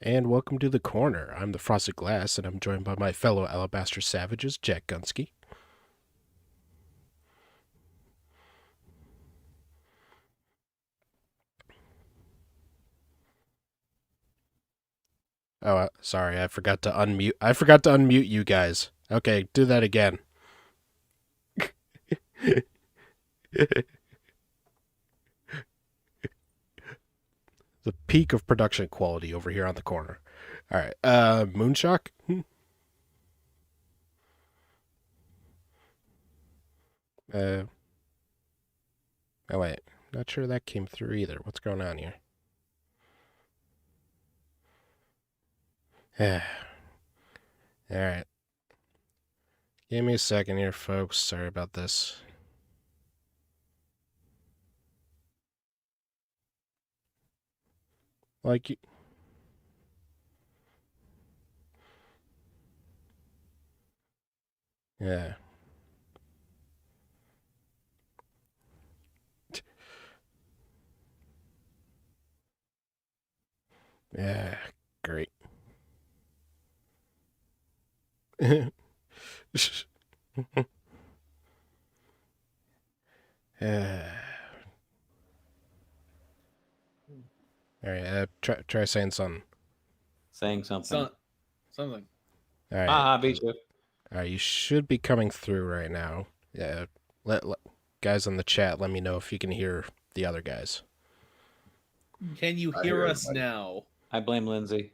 And welcome to the corner. I'm the Frosted Glass, and I'm joined by my fellow Alabaster Savages, Jack Gunsky. Oh, sorry, I forgot to unmute. I forgot to unmute you guys. Okay, do that again. The peak of production quality over here on the corner. All right, Moonshock. Uh, oh wait, not sure that came through either. What's going on here? All right, give me a second here, folks. Sorry about this. Like, yeah. Yeah, great. All right, try saying something. Saying something. Something. All right, Beat you. all right. You should be coming through right now. Yeah, let guys in the chat let me know if you can hear the other guys. Can you hear us now? I blame Lindsay.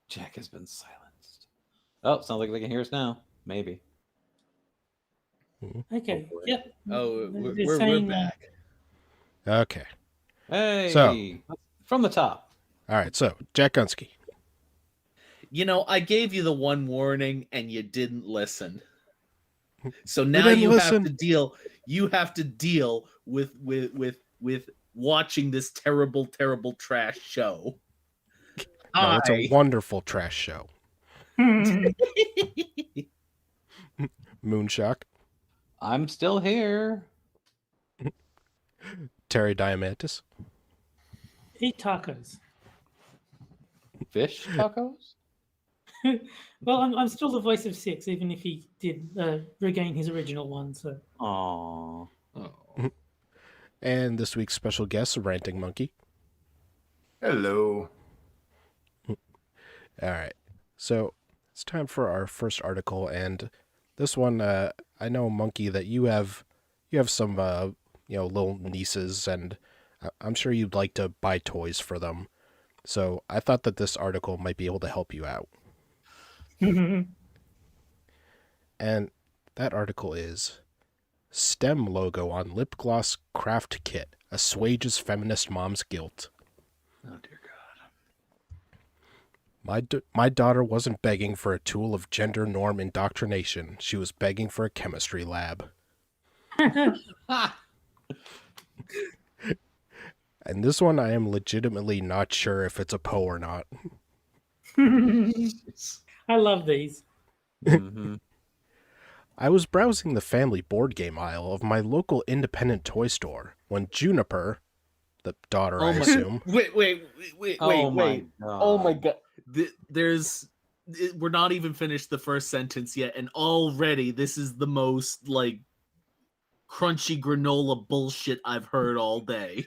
Jack has been silenced. Oh, sounds like they can hear us now. Maybe. Okay. Hopefully. Yep. Oh, They're we're saying, back. Okay. Hey. So- from the top. All right. So Jack Gunsky. You know, I gave you the one warning and you didn't listen. So now didn't you listen. have to deal. You have to deal with watching this terrible, terrible trash show. No, it's a wonderful trash show. Moonshock. I'm still here. Terry Diamantis. Eat tacos. Fish tacos? Well, I'm still the voice of Six, even if he did regain his original one. So. Aww. Oh. And this week's special guest, Ranting Monkey. Hello. All right. So it's time for our first article, and this one, I know, Monkey, that you have some little nieces, and I'm sure you'd like to buy toys for them. So I thought that this article might be able to help you out. And that article is STEM logo on lip gloss craft kit assuages feminist mom's guilt. Oh, dear God. My daughter wasn't begging for a tool of gender norm indoctrination. She was begging for a chemistry lab. And this one, I am legitimately not sure if it's a Poe or not. I love these. Mm-hmm. I was browsing the family board game aisle of my local independent toy store when Juniper, the daughter, I assume. Wait. Oh my God. Oh my God. We're not even finished the first sentence yet, and already this is the most like crunchy granola bullshit I've heard all day.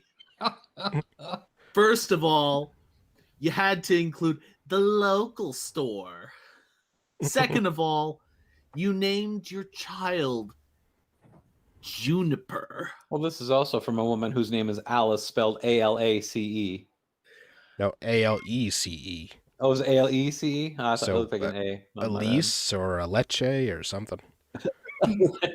First of all, you had to include the local store. Second of all, you named your child Juniper. Well, this is also from a woman whose name is Alice, spelled A-L-A-C-E. No, A-L-E-C-E. Oh, it was A-L-E-C-E? I thought it So, looked like an A. My bad. Elise or a Leche or something. Why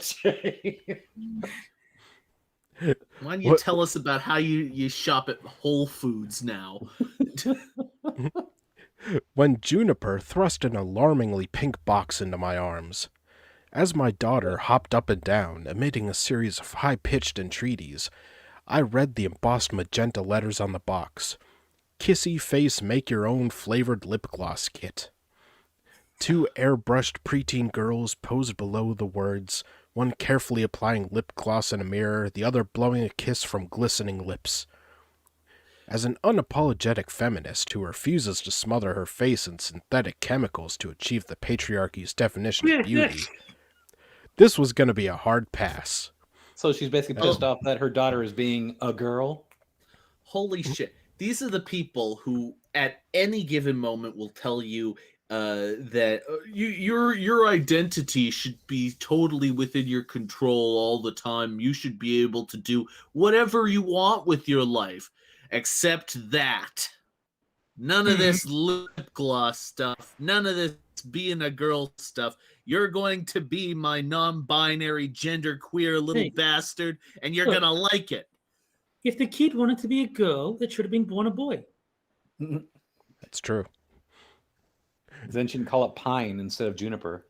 don't you tell us about how you shop at Whole Foods now? When Juniper thrust an alarmingly pink box into my arms. As my daughter hopped up and down, emitting a series of high-pitched entreaties, I read the embossed magenta letters on the box. Kissy Face Make-Your-Own Flavored Lip Gloss Kit. Two airbrushed preteen girls posed below the words, one carefully applying lip gloss in a mirror, the other blowing a kiss from glistening lips. As an unapologetic feminist who refuses to smother her face in synthetic chemicals to achieve the patriarchy's definition of beauty, this was going to be a hard pass. So she's basically pissed off that her daughter is being a girl. Holy shit. These are the people who at any given moment will tell you that your identity should be totally within your control all the time. You should be able to do whatever you want with your life, except that. None of this lip gloss stuff. None of this being a girl stuff. You're going to be my non-binary, genderqueer little bastard, and you're going to like it. If the kid wanted to be a girl, it should have been born a boy. That's true. Then she can call it Pine instead of Juniper.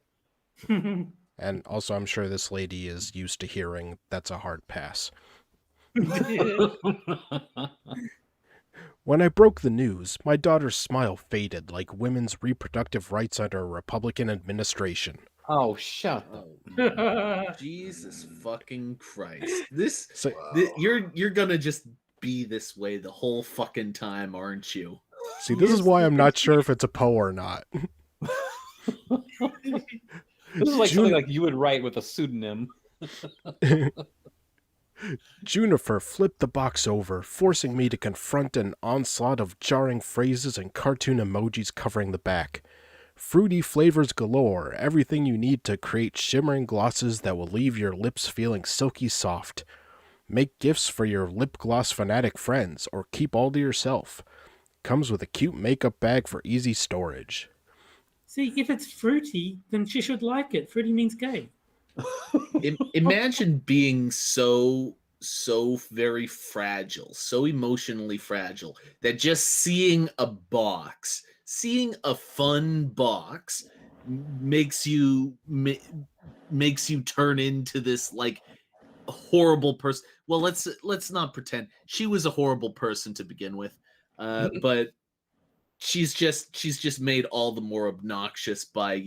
And also, I'm sure this lady is used to hearing that's a hard pass. When I broke the news, my daughter's smile faded like women's reproductive rights under a Republican administration. Oh, shut up. Oh, Jesus fucking Christ. You're gonna just be this way the whole fucking time, aren't you? See, this is why I'm not sure if it's a Poe or not. This is like something like you would write with a pseudonym. Juniper flipped the box over, forcing me to confront an onslaught of jarring phrases and cartoon emojis covering the back. Fruity flavors galore, everything you need to create shimmering glosses that will leave your lips feeling silky soft. Make gifts for your lip gloss fanatic friends, or keep all to yourself. Comes with a cute makeup bag for easy storage. See, if it's fruity, then she should like it. Fruity means gay. Imagine being so very fragile, so emotionally fragile, that just seeing a fun box makes you turn into this like horrible person. Well, let's not pretend she was a horrible person to begin with, but she's just made all the more obnoxious by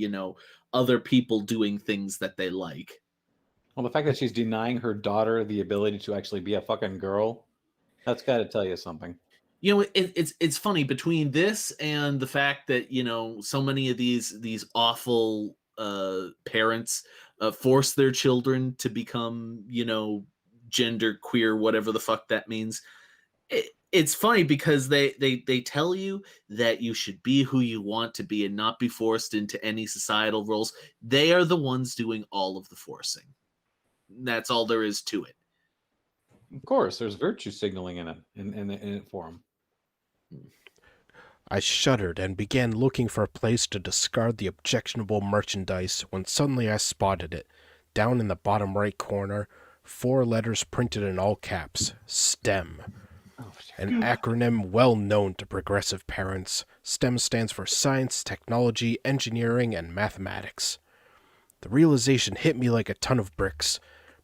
other people doing things that they like. Well, the fact that she's denying her daughter the ability to actually be a fucking girl, that's got to tell you something. It's funny between this and the fact that so many of these awful parents force their children to become gender queer, whatever the fuck that means. It's funny because they tell you that you should be who you want to be and not be forced into any societal roles. They are the ones doing all of the forcing. That's all there is to it. Of course, there's virtue signaling in it for them. I shuddered and began looking for a place to discard the objectionable merchandise when suddenly I spotted it, down in the bottom right corner, 4 letters printed in all caps, STEM. An acronym well known to progressive parents. STEM stands for Science, Technology, Engineering, and Mathematics. The realization hit me like a ton of bricks.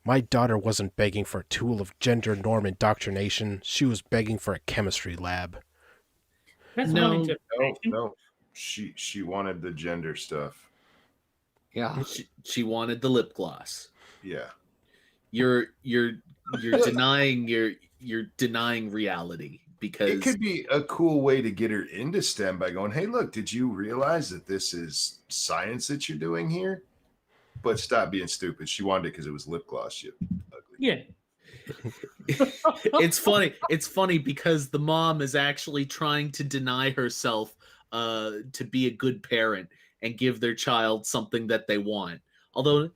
My daughter wasn't begging for a tool of gender norm indoctrination. She was begging for a chemistry lab. That's No. No. She wanted the gender stuff. Yeah. She wanted the lip gloss. Yeah. You're denying you're denying reality because It could be a cool way to get her into STEM by going, hey, look, did you realize that this is science that you're doing here? But stop being stupid. She wanted it because it was lip gloss, you ugly. Yeah. It's funny because the mom is actually trying to deny herself to be a good parent and give their child something that they want. Although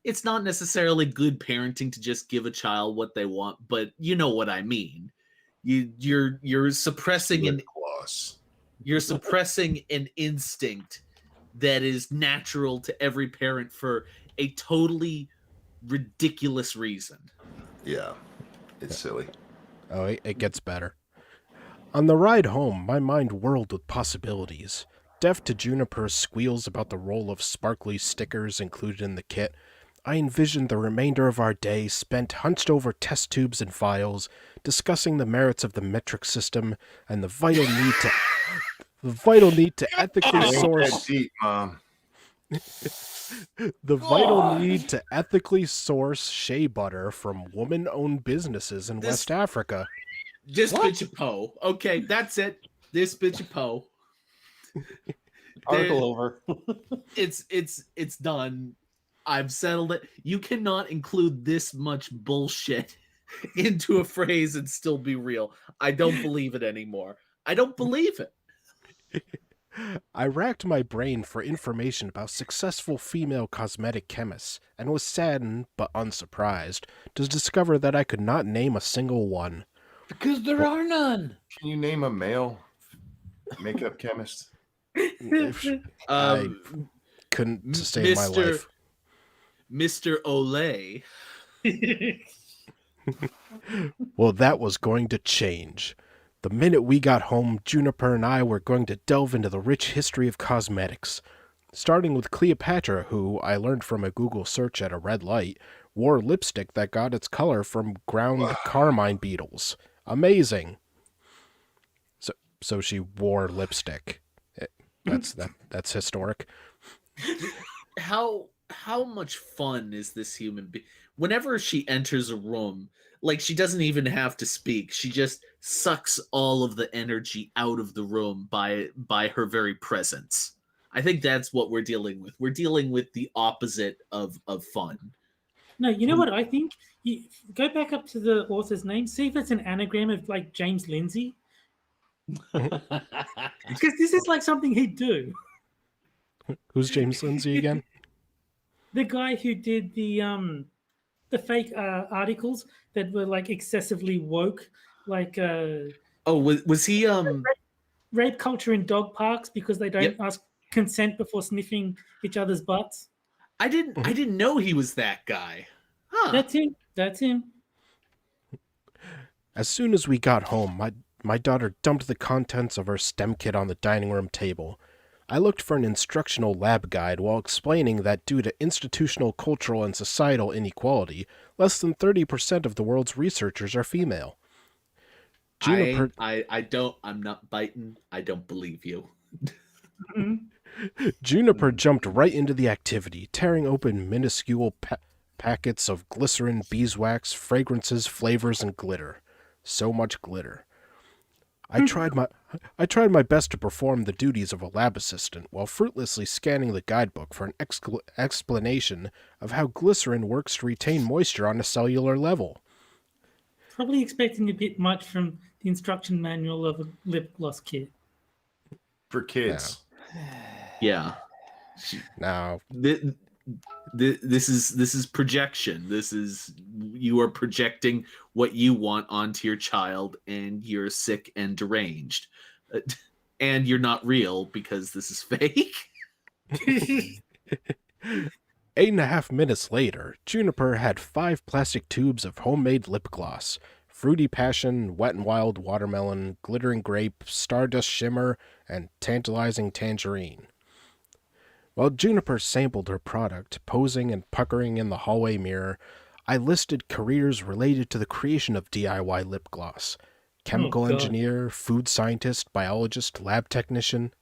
it's not necessarily good parenting to just give a child what they want, but you know what I mean. You're suppressing Lip gloss. you're suppressing an instinct that is natural to every parent for a totally ridiculous reason. Yeah. It's silly. Oh, it gets better. On the ride home, my mind whirled with possibilities. Deaf to Juniper's squeals about the roll of sparkly stickers included in the kit, I envisioned the remainder of our day spent hunched over test tubes and files, discussing the merits of the metric system and the vital need to ethically Ain't that source deep, Mom. the vital need to ethically source shea butter from woman-owned businesses in West Africa. This bitch a Poe. Okay, that's it. This bitch a Poe. Article over. It's done. I've settled it. You cannot include this much bullshit into a phrase and still be real. I don't believe it anymore. I don't believe it. I racked my brain for information about successful female cosmetic chemists and was saddened, but unsurprised, to discover that I could not name a single one. Because there are none. Can you name a male makeup chemist? I couldn't save my life. Mr. Olay. Well, that was going to change. The minute we got home, Juniper and I were going to delve into the rich history of cosmetics, starting with Cleopatra, who, I learned from a Google search at a red light, wore lipstick that got its color from ground carmine beetles. Amazing. So she wore lipstick. That's historic. How much fun is this human being? Whenever she enters a room, like, she doesn't even have to speak. She just sucks all of the energy out of the room by her very presence. I think that's what we're dealing with. We're dealing with the opposite of fun. No, you know what I think? You go back up to the author's name, see if it's an anagram of like James Lindsay. Because this is like something he'd do. Who's James Lindsay again? The guy who did the fake articles that were like excessively woke, like Oh, was he rape culture in dog parks because they don't ask consent before sniffing each other's butts. I didn't know he was that guy. Huh. That's him. As soon as we got home, my daughter dumped the contents of her STEM kit on the dining room table. I looked for an instructional lab guide while explaining that due to institutional, cultural, and societal inequality, less than 30% of the world's researchers are female. I'm not biting. I don't believe you. Juniper jumped right into the activity, tearing open minuscule packets of glycerin, beeswax, fragrances, flavors, and glitter. So much glitter. I tried my best to perform the duties of a lab assistant while fruitlessly scanning the guidebook for an explanation of how glycerin works to retain moisture on a cellular level. Probably expecting a bit much from the instruction manual of a lip gloss kit. For kids. Yeah. Now, this is projection. This is, you are projecting what you want onto your child, and you're sick and deranged, and you're not real because this is fake. 8.5 minutes later, Juniper had 5 plastic tubes of homemade lip gloss: Fruity Passion, Wet and Wild Watermelon, Glittering Grape, Stardust Shimmer, and Tantalizing Tangerine. While Juniper sampled her product, posing and puckering in the hallway mirror, I listed careers related to the creation of DIY lip gloss: chemical engineer, food scientist, biologist, lab technician.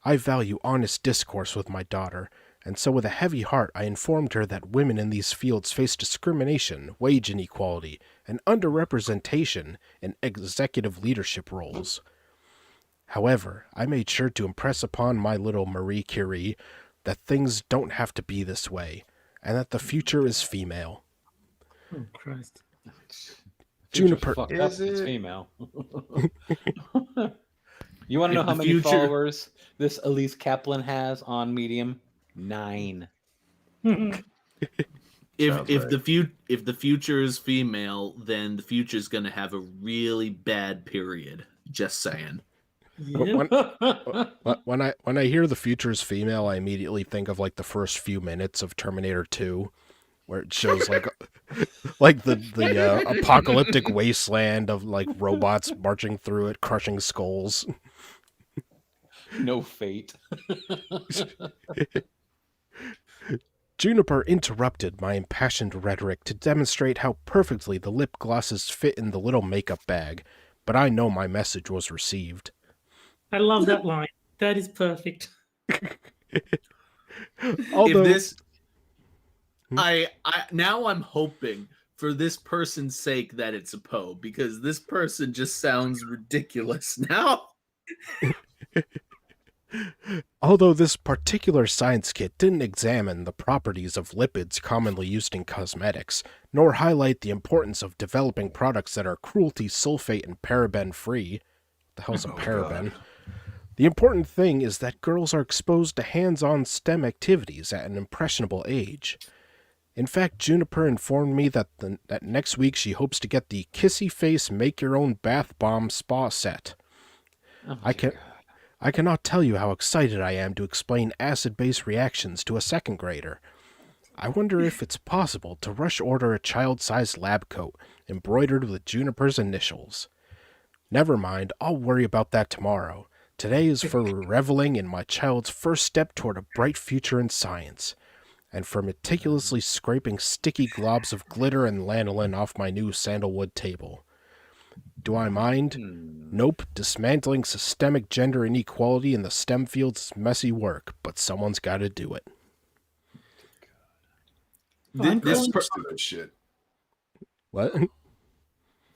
I value honest discourse with my daughter, and so with a heavy heart I informed her that women in these fields face discrimination, wage inequality, and underrepresentation in executive leadership roles. However, I made sure to impress upon my little Marie Curie that things don't have to be this way, and that the future is female. Oh, Christ. Juniper, it's female. You want to know how many followers this Elise Kaplan has on Medium? 9. If the future is female, then the future is going to have a really bad period. Just saying. When I hear the future is female, I immediately think of like the first few minutes of Terminator 2, where it shows like the apocalyptic wasteland of like robots marching through it, crushing skulls. No fate. Juniper interrupted my impassioned rhetoric to demonstrate how perfectly the lip glosses fit in the little makeup bag, but I know my message was received. I love that line. That is perfect. Although, if this, now I'm hoping for this person's sake that it's a Poe, because this person just sounds ridiculous now. Although this particular science kit didn't examine the properties of lipids commonly used in cosmetics, nor highlight the importance of developing products that are cruelty, sulfate, and paraben-free. The hell's a paraben? God. The important thing is that girls are exposed to hands-on STEM activities at an impressionable age. In fact, Juniper informed me that next week she hopes to get the Kissy Face Make-Your-Own Bath Bomb Spa set. Oh, I cannot tell you how excited I am to explain acid-base reactions to a second grader. I wonder if it's possible to rush order a child-sized lab coat embroidered with Juniper's initials. Never mind, I'll worry about that tomorrow. Today is for reveling in my child's first step toward a bright future in science, and for meticulously scraping sticky globs of glitter and lanolin off my new sandalwood table. Do I mind? Nope, dismantling systemic gender inequality in the STEM fields is messy work, but someone's got to do it. That's some stupid shit. What?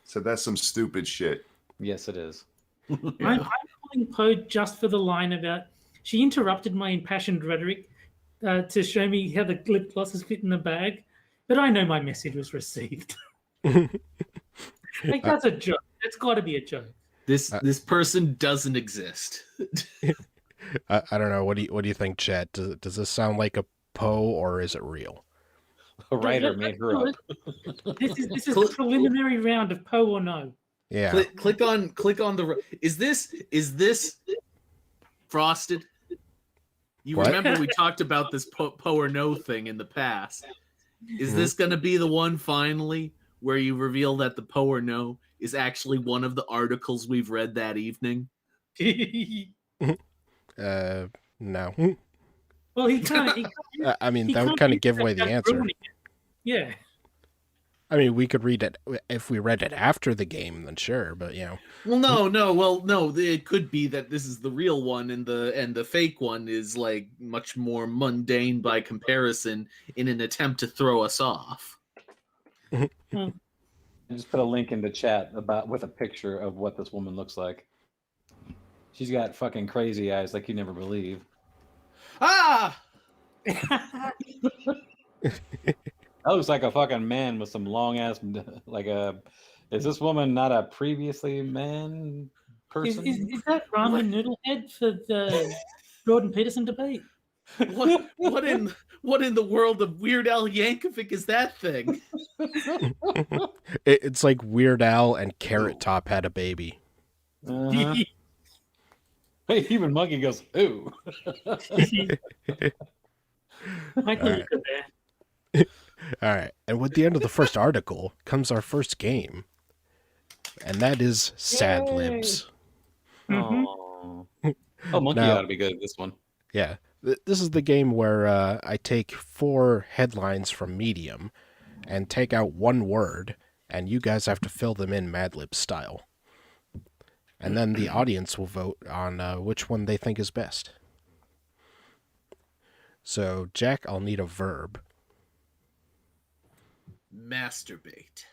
So that's some stupid shit. Yes, it is. I'm calling Poe just for the line about she interrupted my impassioned rhetoric to show me how the lip glosses fit in the bag, but I know my message was received. Like, that's a joke. That's got to be a joke. This person doesn't exist. I don't know. What do you think, Chad? Does this sound like a Poe or is it real? A writer made her up. This is the preliminary round of Poe or no. Yeah. Click on the. Is this Frosted? You What? remember we talked about this Poe or no thing in the past. Is this going to be the one finally where you reveal that the Poe or no is actually one of the articles we've read that evening? No. Well, he can't. I mean, that would kind of give away the answer. Yeah. I mean, we could read it if we read it after the game, then sure. But Well, no. It could be that this is the real one, and the fake one is like much more mundane by comparison, in an attempt to throw us off. I just put a link in the chat with a picture of what this woman looks like. She's got fucking crazy eyes like you never believe. Ah! That looks like a fucking man with some long ass is this woman not a previously man person? Is that ramen noodle head for the Jordan Peterson debate? What in the world of Weird Al Yankovic is that thing? it's like Weird Al and Carrot Top had a baby. Uh-huh. Hey, even Monkey goes, ooh. Michael, look at that. All right, and with the end of the first article comes our first game, and that is Sad Yay. Libs. Mhm. Oh, Monkey Now- ought to be good at this one. Yeah, this is the game where I take 4 headlines from Medium and take out one word, and you guys have to fill them in Mad Lib style. And then the audience will vote on which one they think is best. So, Jack, I'll need a verb. Masturbate.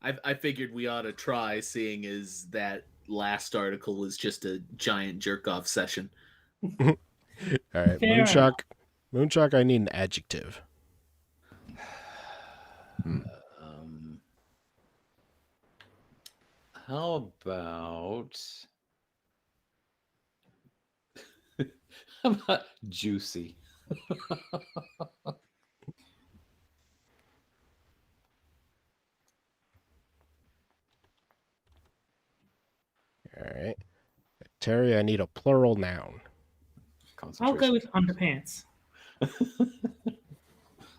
I figured we ought to try, seeing as that last article is just a giant jerk off session. All right, Fair Moonshock, I need an adjective. How about how about juicy? All right. Terry, I need a plural noun. I'll go with underpants. I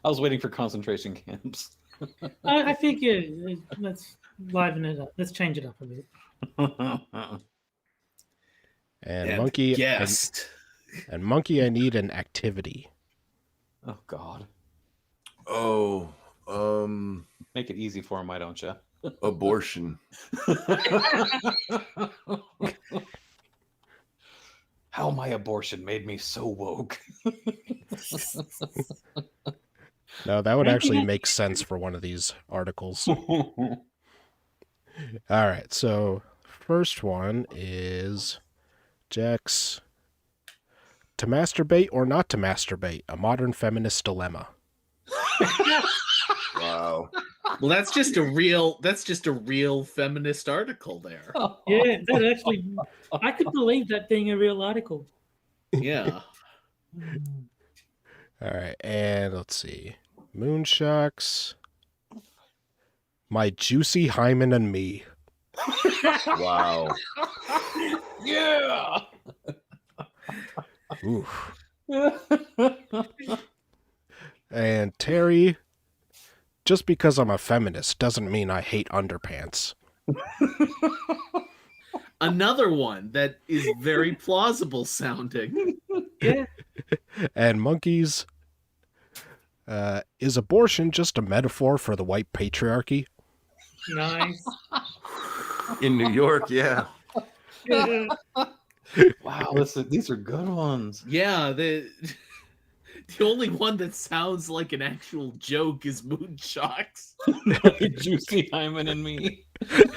was waiting for concentration camps. I figure let's liven it up. Let's change it up a bit. And Monkey, guest. and Monkey, I need an activity. Oh God. Oh, Make it easy for him, why don't you? Abortion. How my abortion made me so woke. No, that would Ranting actually has- make sense for one of these articles. All right, so first one is Jack's to masturbate or not to masturbate, a modern feminist dilemma. Wow. Well, that's just a real feminist article there. Yeah, that actually, I could believe that being a real article. Yeah. All right, and let's see. Moonshocks. My juicy hymen and me. Wow. Yeah. Ooh. And Terry, just because I'm a feminist doesn't mean I hate underpants. Another one that is very plausible sounding. Yeah, And Monkeys, is abortion just a metaphor for the white patriarchy? nice. In New York, yeah. Yeah. Wow, these are good ones. Yeah, the only one that sounds like an actual joke is Moonshocks. Juicy Hyman and me.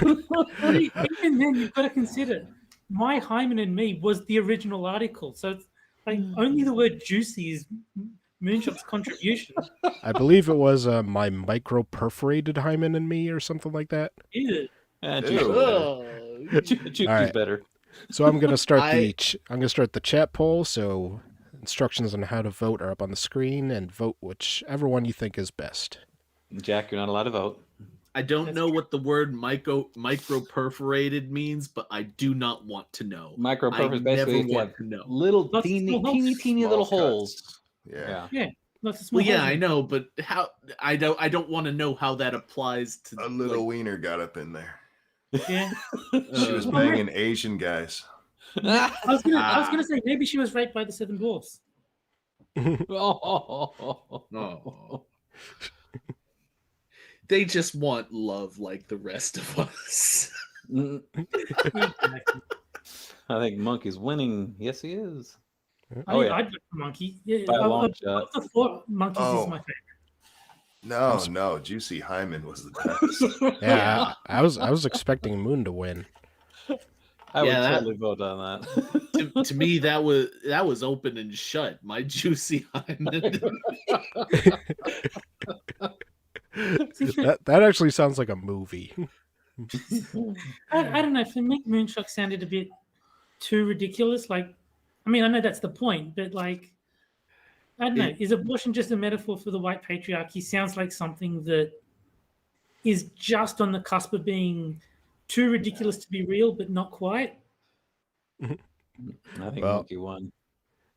Even then, you've got to consider my hymen and me was the original article, so it's like only the word juicy is Moonshock's contribution. I believe it was my micro perforated hymen and me or something like that. Yeah. Ew. Juicy's All right. better. So I'm gonna start I- I'm gonna start the chat poll. So instructions on how to vote are up on the screen, and vote whichever one you think is best. Jack, you're not allowed to vote. I don't That's know what the word micro perforated means, but I do not want to know. Micro I purpose never basically if you want have to know. little Lots of teeny small teeny holes. teeny Small little cuts. holes. Yeah. Yeah. Yeah. Lots of small Well, yeah, holes I in it. know, but how? I don't want to know how that applies to A little wiener got up in there. Yeah. She was uh, banging Asian guys. I was gonna say maybe she was raped by the Seven Dwarfs. Oh. They just want love like the rest of us. I think Monkey's winning. Yes, he is. I'd yeah. like the monkey. Yeah, By a long of shot. the four, monkeys Oh. is my favorite. No, Juicy Hyman was the best. Yeah, I was expecting Moon to win. I would Yeah, that- totally vote on that. to me, that was open and shut. My juicy hymen. That actually sounds like a movie. I don't know. For me, Moonshock sounded a bit too ridiculous. Like, I mean, I know that's the point, but like, I don't know. Is abortion just a metaphor for the white patriarchy? Sounds like something that is just on the cusp of being too ridiculous to be real, but not quite. I think Well- Monkey won.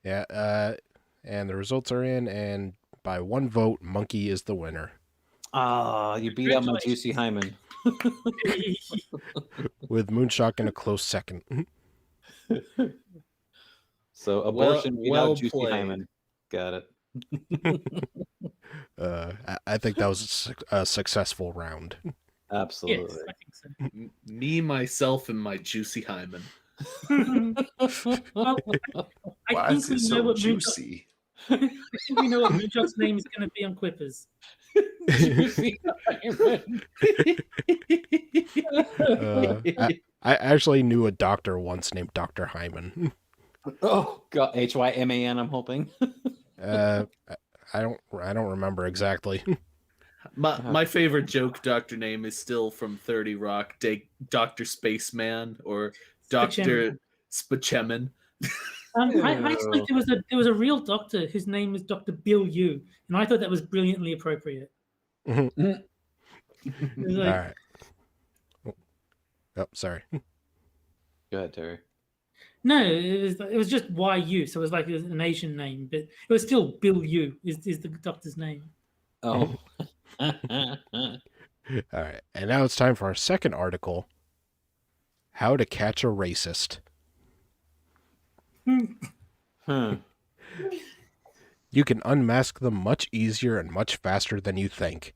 Yeah, and the results are in, and by one vote, Monkey is the winner. Ah, you beat out my Juicy Hyman. With Moonshock in a close second. So abortion beat well out Juicy played. Hyman. Got it. I think that was a successful round. Yes, Absolutely. I think so. Me, myself, and my juicy hymen. Well, I Why think is we it know so what juicy? I think we know what Moonshock's name is going to be on Clippers. Juicy Hyman. I actually knew a doctor once named Dr. Hyman. Oh God, Hyman. I'm hoping. I don't remember exactly. My favorite joke doctor name is still from 30 Rock, Dr. Spaceman or Dr. Spachemin. I actually there was a real doctor whose name was Dr. Bill Yu, and I thought that was brilliantly appropriate. All It was like, right. Oh, sorry. Go ahead, Terry. no, it was just YU, so it was like an Asian name, but it was still Bill Yu is the doctor's name. Oh. All right. And now it's time for our second article. How to catch a racist. You can unmask them much easier and much faster than you think.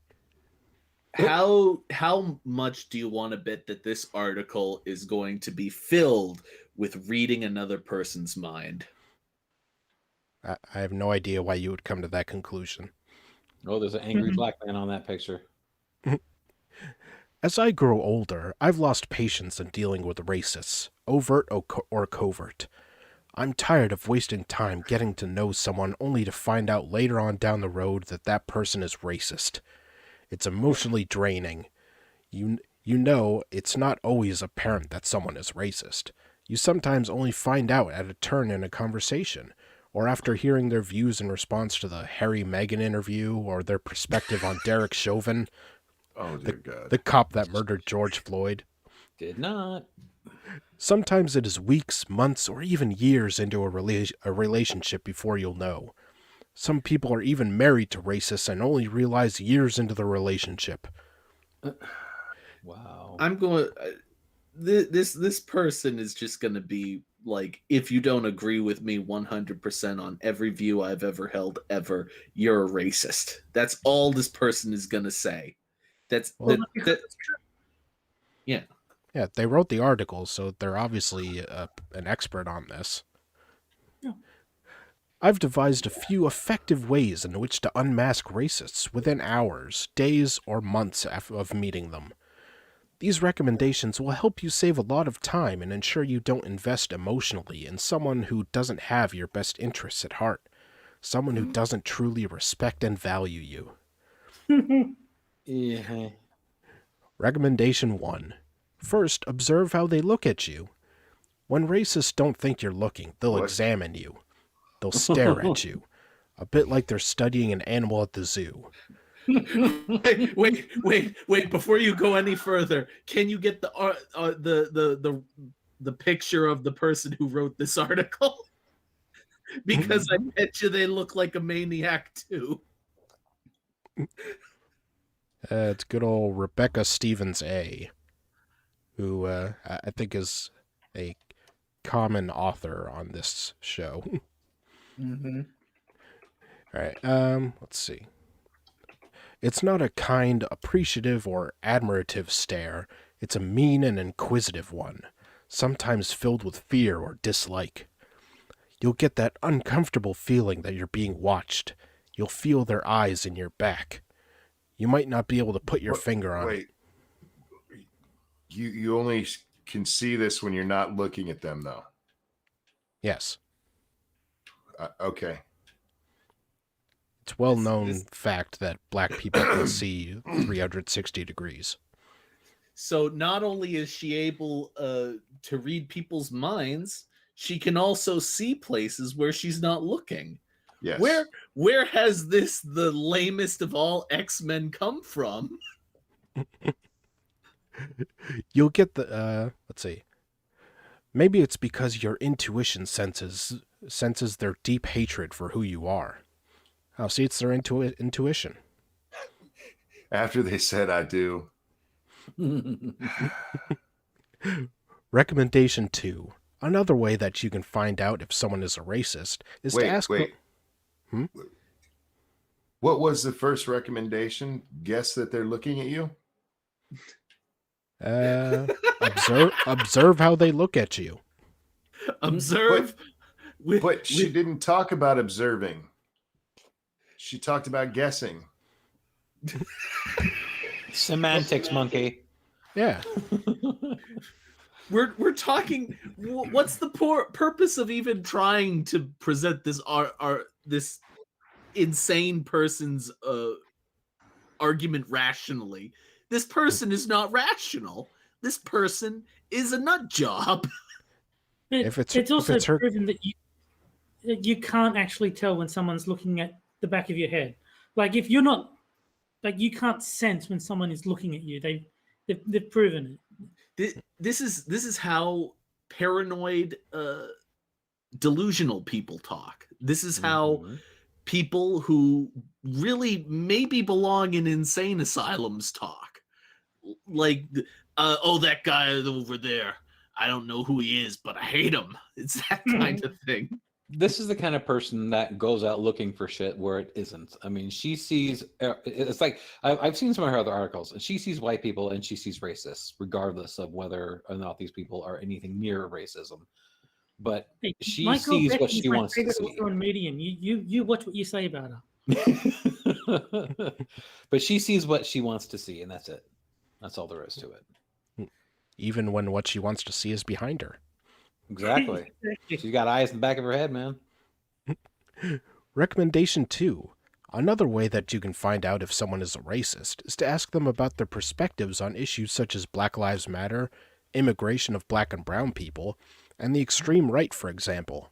how much do you want to bet that this article is going to be filled with reading another person's mind? I have no idea why you would come to that conclusion. Oh, there's an angry black man on that picture. As I grow older, I've lost patience in dealing with racists, overt or covert. I'm tired of wasting time getting to know someone only to find out later on down the road that that person is racist. It's emotionally draining. You know it's not always apparent that someone is racist. You sometimes only find out at a turn in a conversation, or after hearing their views in response to the Harry Meghan interview, or their perspective on Derek Chauvin, Oh, dear God. the cop that murdered George Floyd. Did not. Sometimes it is weeks, months, or even years into a relationship before you'll know. Some people are even married to racists and only realize years into the relationship. Wow. I'm going. This person is just going to be like, if you don't agree with me 100% on every view I've ever held ever, you're a racist. That's all this person is going to say. Well, Yeah. Yeah, they wrote the article, so they're obviously an expert on this. Yeah. I've devised a few effective ways in which to unmask racists within hours, days, or months of meeting them. These recommendations will help you save a lot of time and ensure you don't invest emotionally in someone who doesn't have your best interests at heart, someone who doesn't truly respect and value you. Yeah. Recommendation 1. First, observe how they look at you. When racists don't think you're looking, they'll What? examine you. They'll stare at you, a bit like they're studying an animal at the zoo. wait! Before you go any further, can you get the picture of the person who wrote this article? Because I bet you they look like a maniac too. It's good old Rebecca Stevens A., who I think is a common author on this show. Mm-hmm. All right, let's see. It's not a kind, appreciative, or admirative stare. It's a mean and inquisitive one, sometimes filled with fear or dislike. You'll get that uncomfortable feeling that you're being watched. You'll feel their eyes in your back. You might not be able to put your finger on it. Wait. You only can see this when you're not looking at them, though. Yes. Okay. It's well-known fact that black people can see 360 degrees. So not only is she able to read people's minds, she can also see places where she's not looking. Yes. Where has this, the lamest of all X-Men, come from? You'll get the, let's see. Maybe it's because your intuition senses their deep hatred for who you are. Oh, see, it's their intuition. After they said I do. Recommendation 2. Another way that you can find out if someone is a racist is to ask... Wait. What was the first recommendation? Guess that they're looking at you? Observe how they look at you. Observe. But she didn't talk about observing. She talked about guessing. Semantics, monkey. Yeah. We're talking. What's the purpose of even trying to present this this insane person's argument rationally? This person is not rational. This person is a nut job. It's also proven that you can't actually tell when someone's looking at the back of your head. Like if you're not, like you can't sense when someone is looking at you. They've proven it. This is how paranoid, delusional people talk. This is how people who really maybe belong in insane asylums talk. Like, oh, that guy over there. I don't know who he is, but I hate him. It's that kind of thing. This is the kind of person that goes out looking for shit where it isn't. I mean, she sees. It's like I've seen some of her other articles, and she sees white people and she sees racists, regardless of whether or not these people are anything near racism. But Hey, she Michael sees what Beck is she my wants to favorite see. author on Medium. You watch what you say about her. But she sees what she wants to see, and that's it. That's all there is to it. Even when what she wants to see is behind her. Exactly. She's got eyes in the back of her head, man. Recommendation 2. Another way that you can find out if someone is a racist is to ask them about their perspectives on issues such as Black Lives Matter, immigration of black and brown people, and the extreme right, for example.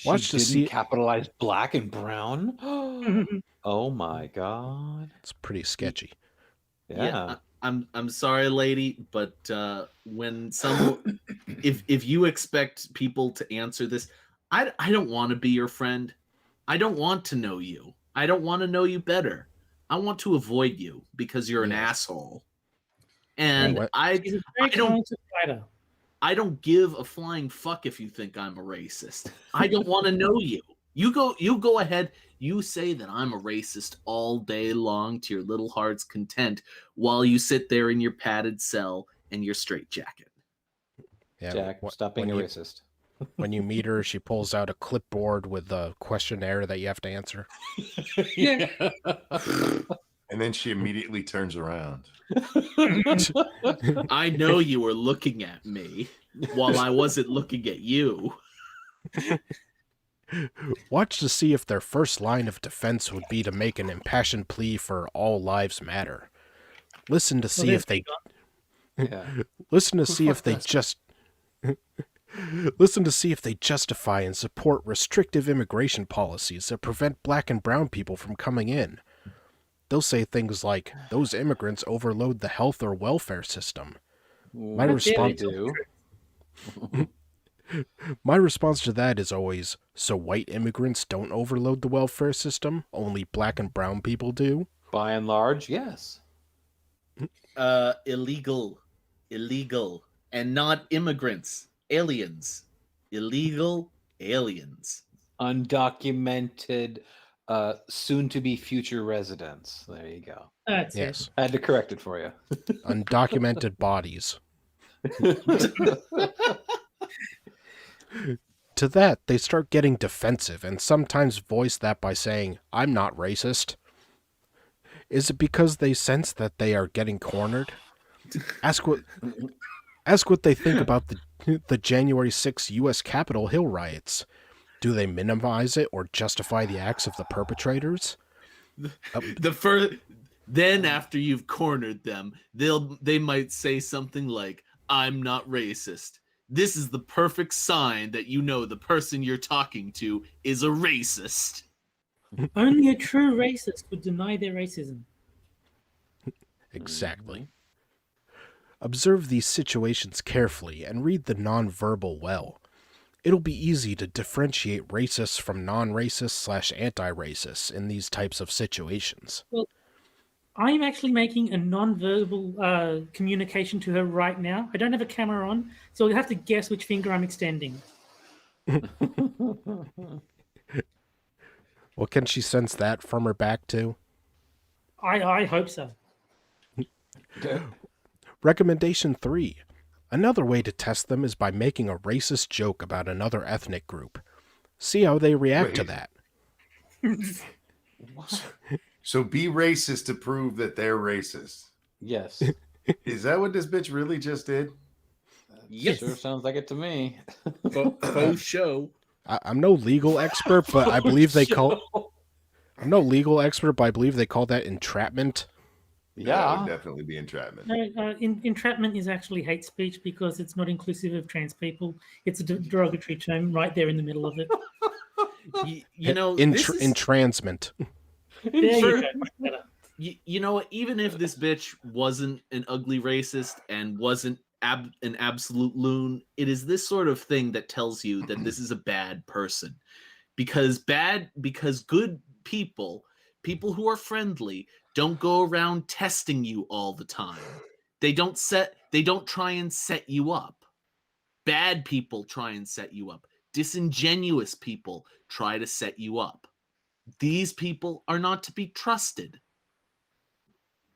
Watch She to didn't see- capitalize black and brown. Oh my god. It's pretty sketchy. Yeah. I'm sorry, lady, but when someone, if you expect people to answer this, I don't want to be your friend. I don't want to know you. I don't want to know you better. I want to avoid you because you're an Yes. asshole. And What? She's a very talented writer. I don't give a flying fuck if you think I'm a racist. I don't want to know you. You go ahead. You say that I'm a racist all day long to your little heart's content while you sit there in your padded cell and your straitjacket. Yeah, Jack, stop being a racist. When you meet her, she pulls out a clipboard with a questionnaire that you have to answer. Yeah. And then she immediately turns around. I know you were looking at me while I wasn't looking at you. Watch to see if their first line of defense would be to make an impassioned plea for all lives matter. Listen to see if they listen to see if they just listen to see if they justify and support restrictive immigration policies that prevent black and brown people from coming in. They'll say things like, those immigrants overload the health or welfare system. My response to that is always, so white immigrants don't overload the welfare system? Only black and brown people do? By and large, yes. Illegal, and not immigrants, aliens, illegal aliens. Undocumented, soon-to-be future residents. There you go. That's Yes. I had to correct it for you. Undocumented bodies. To that, they start getting defensive and sometimes voice that by saying, I'm not racist. Is it because they sense that they are getting cornered? Ask what they think about the January 6th U.S. Capitol Hill riots. Do they minimize it or justify the acts of the perpetrators? Then after you've cornered them, they might say something like, I'm not racist. This is the perfect sign that you know the person you're talking to is a racist. Only a true racist would deny their racism. Exactly. Observe these situations carefully and read the nonverbal well. It'll be easy to differentiate racists from non-racist / anti-racists in these types of situations. Well, I'm actually making a non-verbal communication to her right now. I don't have a camera on, so you'll have to guess which finger I'm extending. Well, can she sense that from her back too? I hope so. Recommendation 3. Another way to test them is by making a racist joke about another ethnic group. See how they react to that. So be racist to prove that they're racist. Yes. Is that what this bitch really just did? Yes. Sure sounds like it to me. Faux show. I'm no legal expert, but I believe they call... I'm no legal expert, but I believe they call that entrapment. That Yeah. would definitely be entrapment. No, entrapment is actually hate speech because it's not inclusive of trans people. It's a derogatory term right there in the middle of it. You know, this is, Entransment. There you go. Much better. you know what? Even if this bitch wasn't an ugly racist and wasn't an absolute loon, it is this sort of thing that tells you that this is a bad person. Because good people who are friendly, don't go around testing you all the time. They don't try and set you up. Bad people try and set you up. Disingenuous people try to set you up. These people are not to be trusted.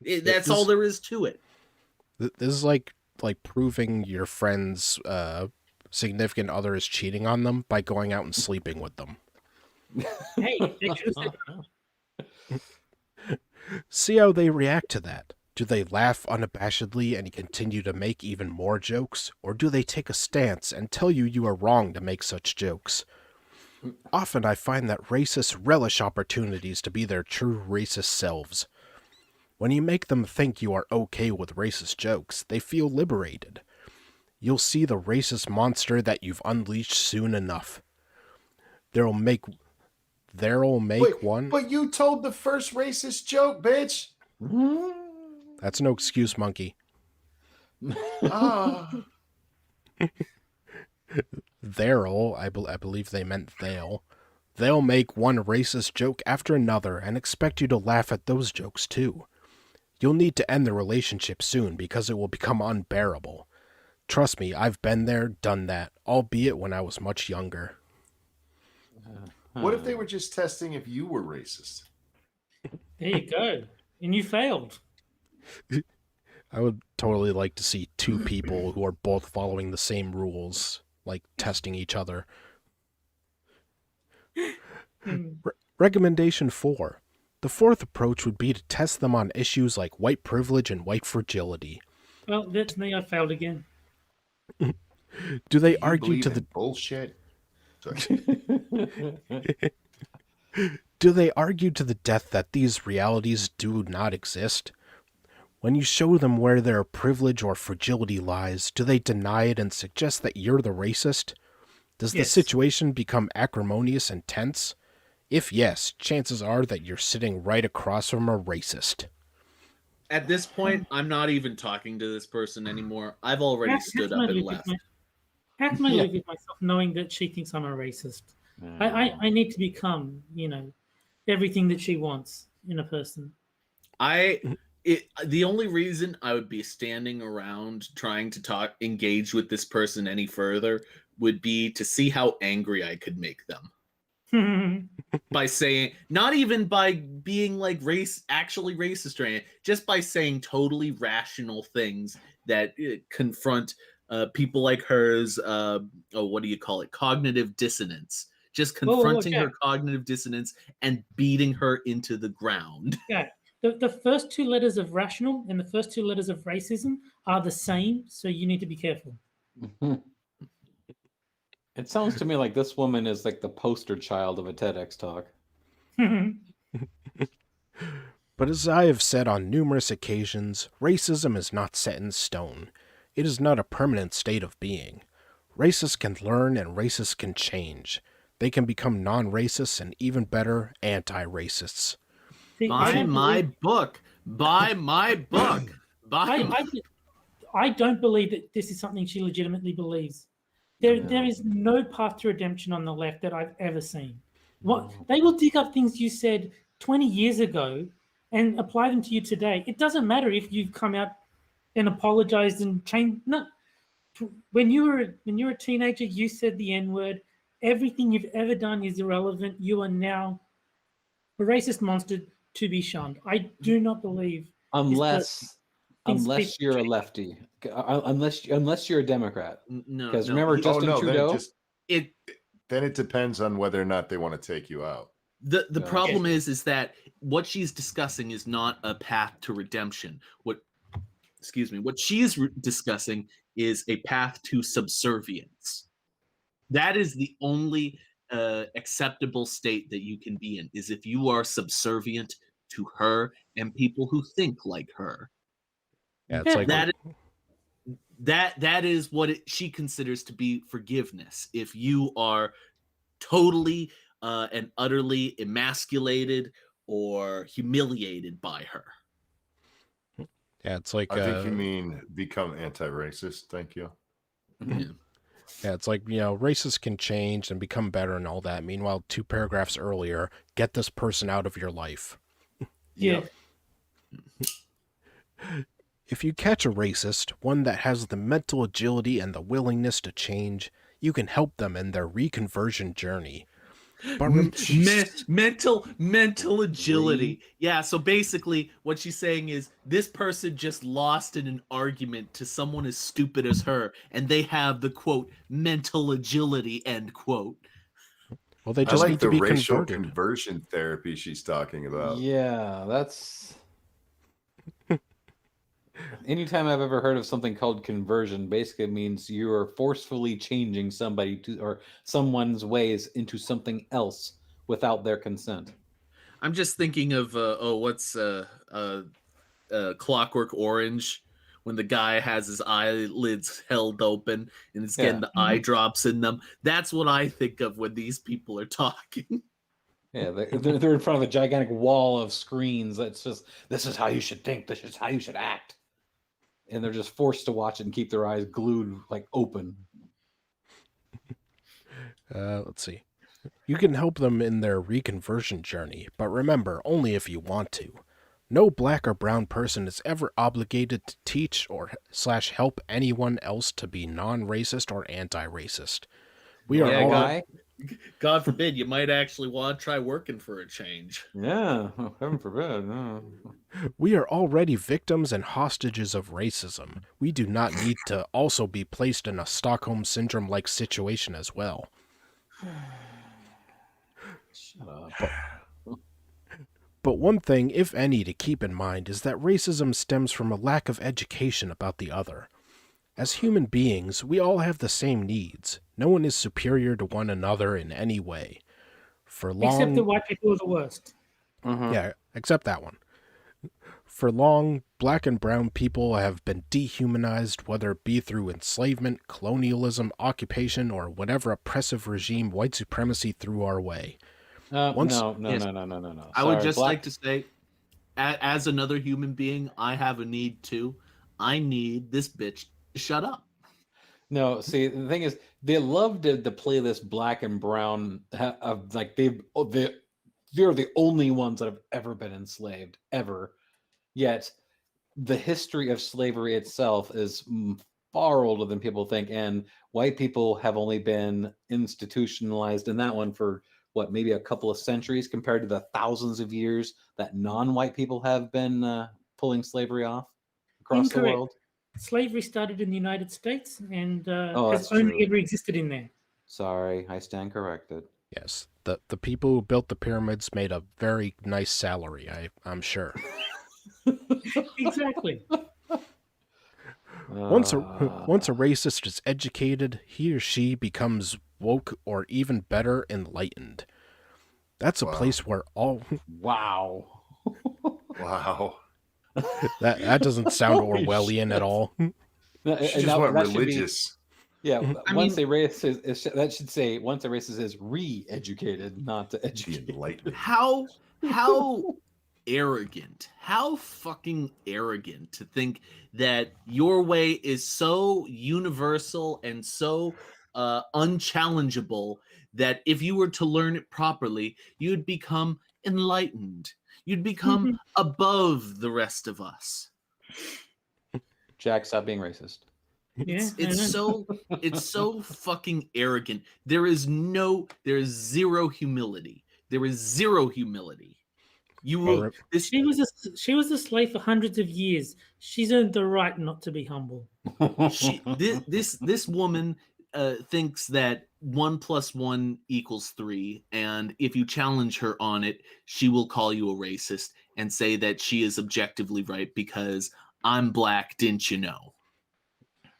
That's all there is to it. This is like proving your friend's significant other is cheating on them by going out and sleeping with them. Hey, they could have said, See how they react to that. Do they laugh unabashedly and continue to make even more jokes, or do they take a stance and tell you you are wrong to make such jokes? Often I find that racists relish opportunities to be their true racist selves. When you make them think you are okay with racist jokes, they feel liberated. You'll see the racist monster that you've unleashed soon enough. There'll make Wait, one. But you told the first racist joke, bitch. That's no excuse, monkey. Ah. I believe they meant they'll. They'll make one racist joke after another and expect you to laugh at those jokes too. You'll need to end the relationship soon because it will become unbearable. Trust me, I've been there, done that, albeit when I was much younger. What if they were just testing if you were racist? there you go. And you failed. I would totally like to see two people who are both following the same rules, like testing each other. Recommendation 4. The fourth approach would be to test them on issues like white privilege and white fragility. Well, that's me. I failed again. Do they You argue believe to in the bullshit? Sorry. Do they argue to the death that these realities do not exist? When you show them where their privilege or fragility lies, do they deny it and suggest that you're the racist? Does the Yes. situation become acrimonious and tense? If yes, chances are that you're sitting right across from a racist. At this point, I'm not even talking to this person anymore. I've already How stood can I up and live with left. How can I Yeah. live with myself knowing that she thinks I'm a racist? I need to become, everything that she wants in a person. The only reason I would be standing around trying to engage with this person any further would be to see how angry I could make them by saying, not even by being like actually racist or anything, just by saying totally rational things that confront people like hers. What do you call it? Cognitive dissonance. Just confronting her cognitive dissonance and beating her into the ground. Yeah. The first two letters of rational and the first two letters of racism are the same, so you need to be careful. It sounds to me like this woman is like the poster child of a TEDx talk. But as I have said on numerous occasions, racism is not set in stone. It is not a permanent state of being. Racists can learn and racists can change. They can become non-racists and even better, anti-racists. See, Buy my book. Buy my book. I don't believe that this is something she legitimately believes. There is no path to redemption on the left that I've ever seen. They will dig up things you said 20 years ago and apply them to you today. It doesn't matter if you've come out and apologized and changed. No, when you were a teenager, you said the N-word. Everything you've ever done is irrelevant. You are now a racist monster to be shunned. I do not believe Unless you're a lefty, unless you're a Democrat. No, because remember Justin Trudeau. Then it depends on whether or not they want to take you out. The problem is that what she's discussing is not a path to redemption. What she's discussing is a path to subservience. That is the only acceptable state that you can be in, is if you are subservient to her and people who think like her. Yeah, it's like that is what she considers to be forgiveness. If you are totally and utterly emasculated or humiliated by her. Yeah, it's like I think you mean become anti-racist. Thank you. Yeah. Yeah, it's like, racists can change and become better and all that. Meanwhile, 2 paragraphs earlier, get this person out of your life. Yeah. If you catch a racist, one that has the mental agility and the willingness to change, You can help them in their reconversion journey. But Mental agility. Yeah, so basically what she's saying is this person just lost in an argument to someone as stupid as her, and they have the quote mental agility, end quote. well, they I just like need to the be racial converted. conversion therapy she's talking about. Yeah, that's. Anytime I've ever heard of something called conversion, basically it means you are forcefully changing somebody to or someone's ways into something else without their consent. I'm just thinking of Clockwork Orange, when the guy has his eyelids held open and it's getting the eye drops in them. That's what I think of when these people are talking. Yeah, they're in front of a gigantic wall of screens that's just, this is how you should think, this is how you should act. And they're just forced to watch it and keep their eyes glued, like open. Let's see. You can help them in their reconversion journey, but remember, only if you want to. No black or brown person is ever obligated to teach or / help anyone else to be non-racist or anti-racist. We are all guy. God forbid, you might actually want to try working for a change. Yeah, heaven forbid. No. We are already victims and hostages of racism. We do not need to also be placed in a Stockholm Syndrome-like situation as well. Shut up. But one thing, if any, to keep in mind is that racism stems from a lack of education about the other. As human beings, we all have the same needs. No one is superior to one another in any way. For long, Except the white people are the worst. yeah, except that one. For long, black and brown people have been dehumanized, whether it be through enslavement, colonialism, occupation, or whatever oppressive regime white supremacy threw our way. No. I would just Black- like to say, as another human being, I have a need too. I need this bitch to shut up. No, see, the thing is, they love to play this black and brown of like they're the only ones that have ever been enslaved ever. Yet, the history of slavery itself is far older than people think, and white people have only been institutionalized in that one for what, maybe a couple of centuries compared to the thousands of years that non-white people have been pulling slavery off across the Incorrect. world. Slavery started in the United States and Oh, has that's only true. ever existed in there. Sorry, I stand corrected. Yes, the people who built the pyramids made a very nice salary, I'm sure. Exactly. Once a racist is educated, he or she becomes woke or even better, enlightened. That's a Wow. place where all Wow. Wow. that doesn't sound Holy Orwellian at all. She just went religious. Yeah, I once mean- a race that should say once a racist is re-educated, not to The educate. enlightenment. How arrogant, how fucking arrogant to think that your way is so universal and so unchallengeable that if you were to learn it properly, you'd become enlightened. You'd become above the rest of us. Jack, stop being racist. Yeah, It's so fucking arrogant. There is zero humility. There is zero humility. You will Or- this she was a slave for hundreds of years. She's earned the right not to be humble. this woman thinks that 1 + 1 = 3, and if you challenge her on it, she will call you a racist and say that she is objectively right because I'm black, didn't you know?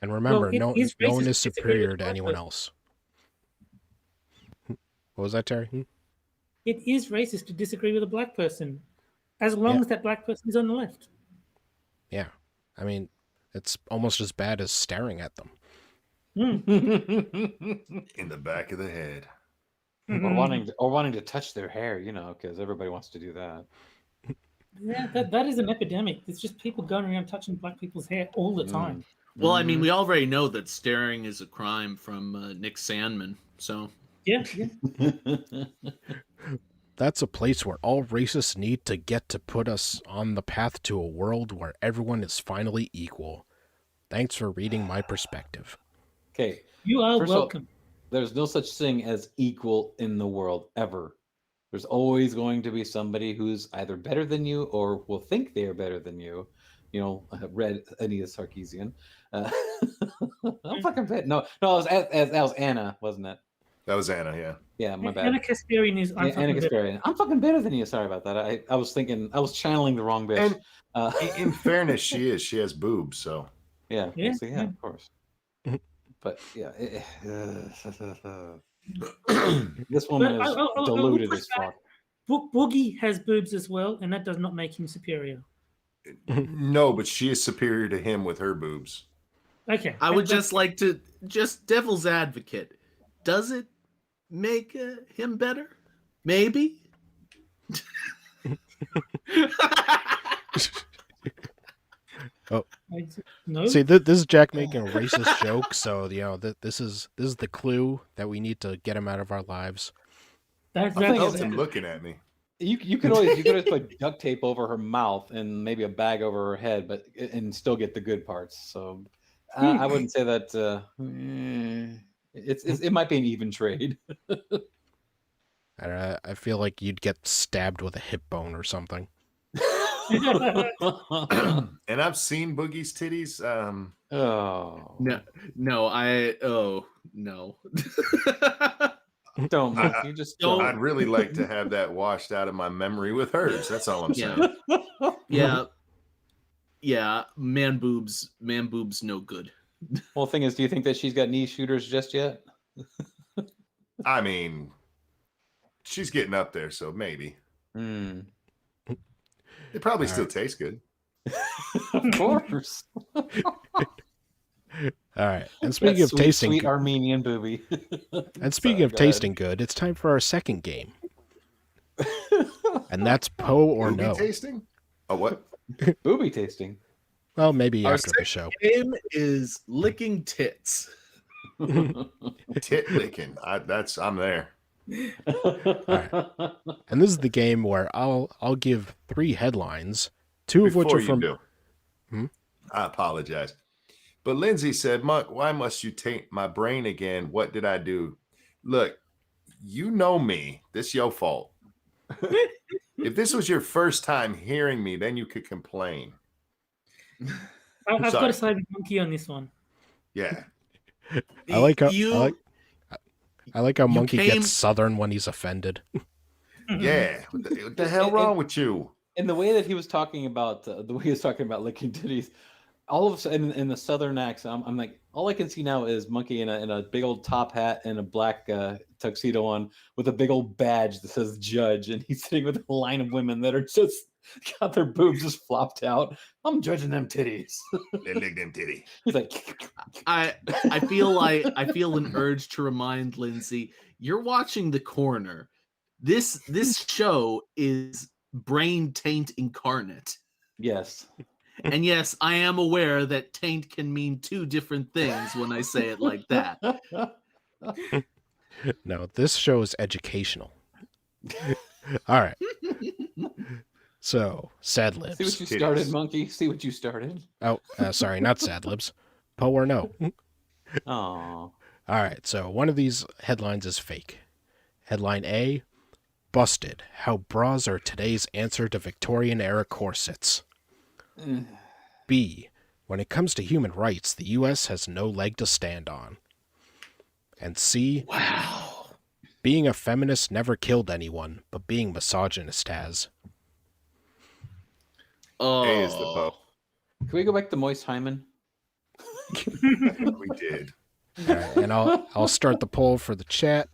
And remember, Well, it is no one racist is to disagree with superior the to black anyone person. else. What was that, Terry? It is racist to disagree with a black person, as long Yeah. as that black person is on the left. Yeah. I mean, it's almost as bad as staring at them. In the back of the head. or wanting to touch their hair, because everybody wants to do that. Yeah, that is an epidemic. It's just people going around touching black people's hair all the time. Well, I mean, we already know that staring is a crime from Nick Sandman, so Yeah. That's a place where all racists need to get to put us on the path to a world where everyone is finally equal. Thanks for reading my perspective. Okay, You are First of all- welcome. There's no such thing as equal in the world ever. There's always going to be somebody who's either better than you or will think they are better than you. You know, read Anita Sarkeesian. I'm fucking bad. No, that was Anna, wasn't it? That was Anna, yeah. Yeah, my bad. Anna Kasparian is I'm Anna fucking better. Kasparian. I'm fucking better than you. Sorry about that. I was thinking, I was channeling the wrong bitch. And in fairness, she is. She has boobs, so. Yeah, Yeah, so yeah. of course. But yeah, this woman But is I will deluded push as back. fuck. Boogie has boobs as well, and that does not make him superior. No, but she is superior to him with her boobs. Okay. I would just like to, just devil's advocate. Does it make him better? Maybe. No. See, this is Jack making a racist joke, so this is the clue that we need to get him out of our lives. I felt him looking at me. You could always put duct tape over her mouth and maybe a bag over her head, and still get the good parts. So I wouldn't say that. It might be an even trade. I feel like you'd get stabbed with a hip bone or something. And I've seen Boogie's titties. Oh No, no. don't Mike, you just don't. I'd really like to have that washed out of my memory with hers. That's all I'm saying. Yeah. Man boobs, no good. Well, the thing is, do you think that she's got knee shooters just yet? I mean, she's getting up there, so maybe. It probably still tastes good. Of course. All right. And speaking of tasting sweet Armenian booby. And speaking of tasting good, it's time for our second game. And that's Poe or Booby No. tasting? Oh, what? Booby tasting. Well, maybe Our after the show. Game is licking tits. Tit licking. I'm there. Right. And this is the game where I'll give 3 headlines, 2 of which Before are from. you do, I apologize. But Lindsay said, Monk, why must you taint my brain again? What did I do? Look, you know me. This your fault. If this was your first time hearing me, then you could complain. I've got to side with Monkey on this one. Yeah. I like how Monkey gets southern when he's offended. Yeah. What the hell wrong with you? And the way that he was talking about licking titties, all of a sudden in the southern accent, I'm like, all I can see now is Monkey in a big old top hat and a black tuxedo on with a big old badge that says judge, and he's sitting with a line of women that are just got their boobs just flopped out. I'm judging them titties. They lick them titty. He's like, I feel an urge to remind Lindsay, you're watching The Corner. This show is brain taint incarnate. yes. And yes, I am aware that taint can mean 2 different things when I say it like that. No, this show is educational. All right. So, Sad Libs. See what you started, Monkey. See what you started. Oh, sorry, not Sad Libs. Poe or No. Oh. All right, so one of these headlines is fake. Headline A, Busted, how bras are today's answer to Victorian-era corsets. B, when it comes to human rights, the U.S. has no leg to stand on. And C, Wow. being a feminist never killed anyone, but being misogynist has. Oh. A is the Poe. Can we go back to Moist Hyman? We did. All right, and I'll start the poll for the chat.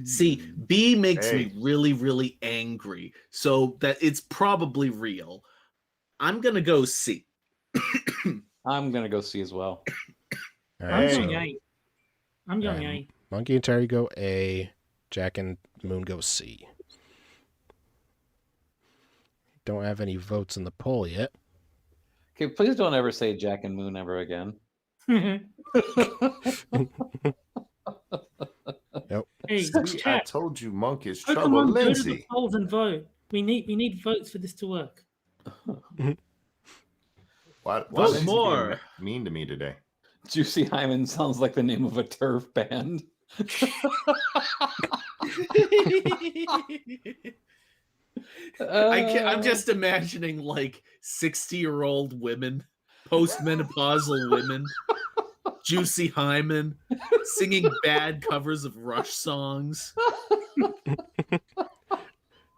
See, B makes Hey. me really, really angry. So that it's probably real. I'm going to go C. I'm going to go C as well. All I'm right, going so A. I'm going A. Monkey and Terry go A, Jack and Moon go C. Don't have any votes in the poll yet. Okay, please don't ever say Jack and Moon ever again. Nope. Hey, See, I chat. told you, Monk is Pokemon, trouble. go to the Lindsay. polls and vote. We need votes for this to work. Why Vote Lindsay being more. mean to me today? Juicy Hyman sounds like the name of a turf band. I'm just imagining like 60-year-old women, postmenopausal women, Juicy Hyman, singing bad covers of Rush songs.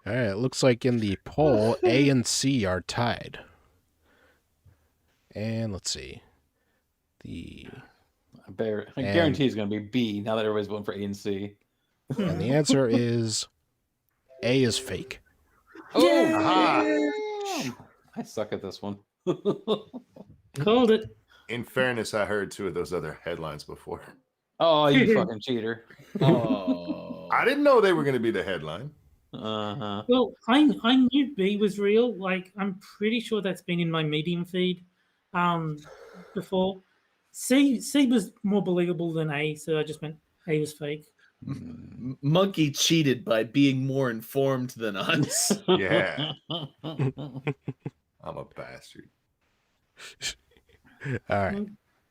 All right, it looks like in the poll, A and C are tied. And let's see. I guarantee it's going to be B now that everybody's voting for A and C. And the answer is A is fake. Oh, I suck at this one. Called it. In fairness, I heard 2 of those other headlines before. Oh, you fucking cheater. Oh, I didn't know they were going to be the headline. Uh-huh. Well, I knew B was real. Like, I'm pretty sure that's been in my Medium feed before. C was more believable than A, so I just went A was fake. Monkey cheated by being more informed than us. Yeah. I'm a bastard. All right.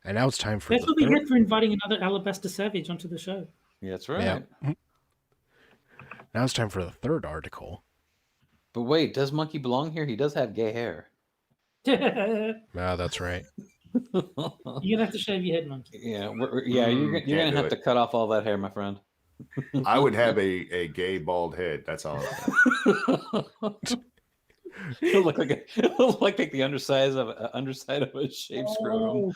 And now it's time for That's the what we third. get for inviting another Alabaster Savage onto the show. That's right. Yeah. Now it's time for the third article. But wait, does Monkey belong here? He does have gay hair. You're Ah, that's right. gonna have to shave your head, Monkey. Yeah, you're Can't gonna do have it. to cut off all that hair, my friend. I would have a gay bald head. That's all. It'll look like the underside of a shaved scrotum.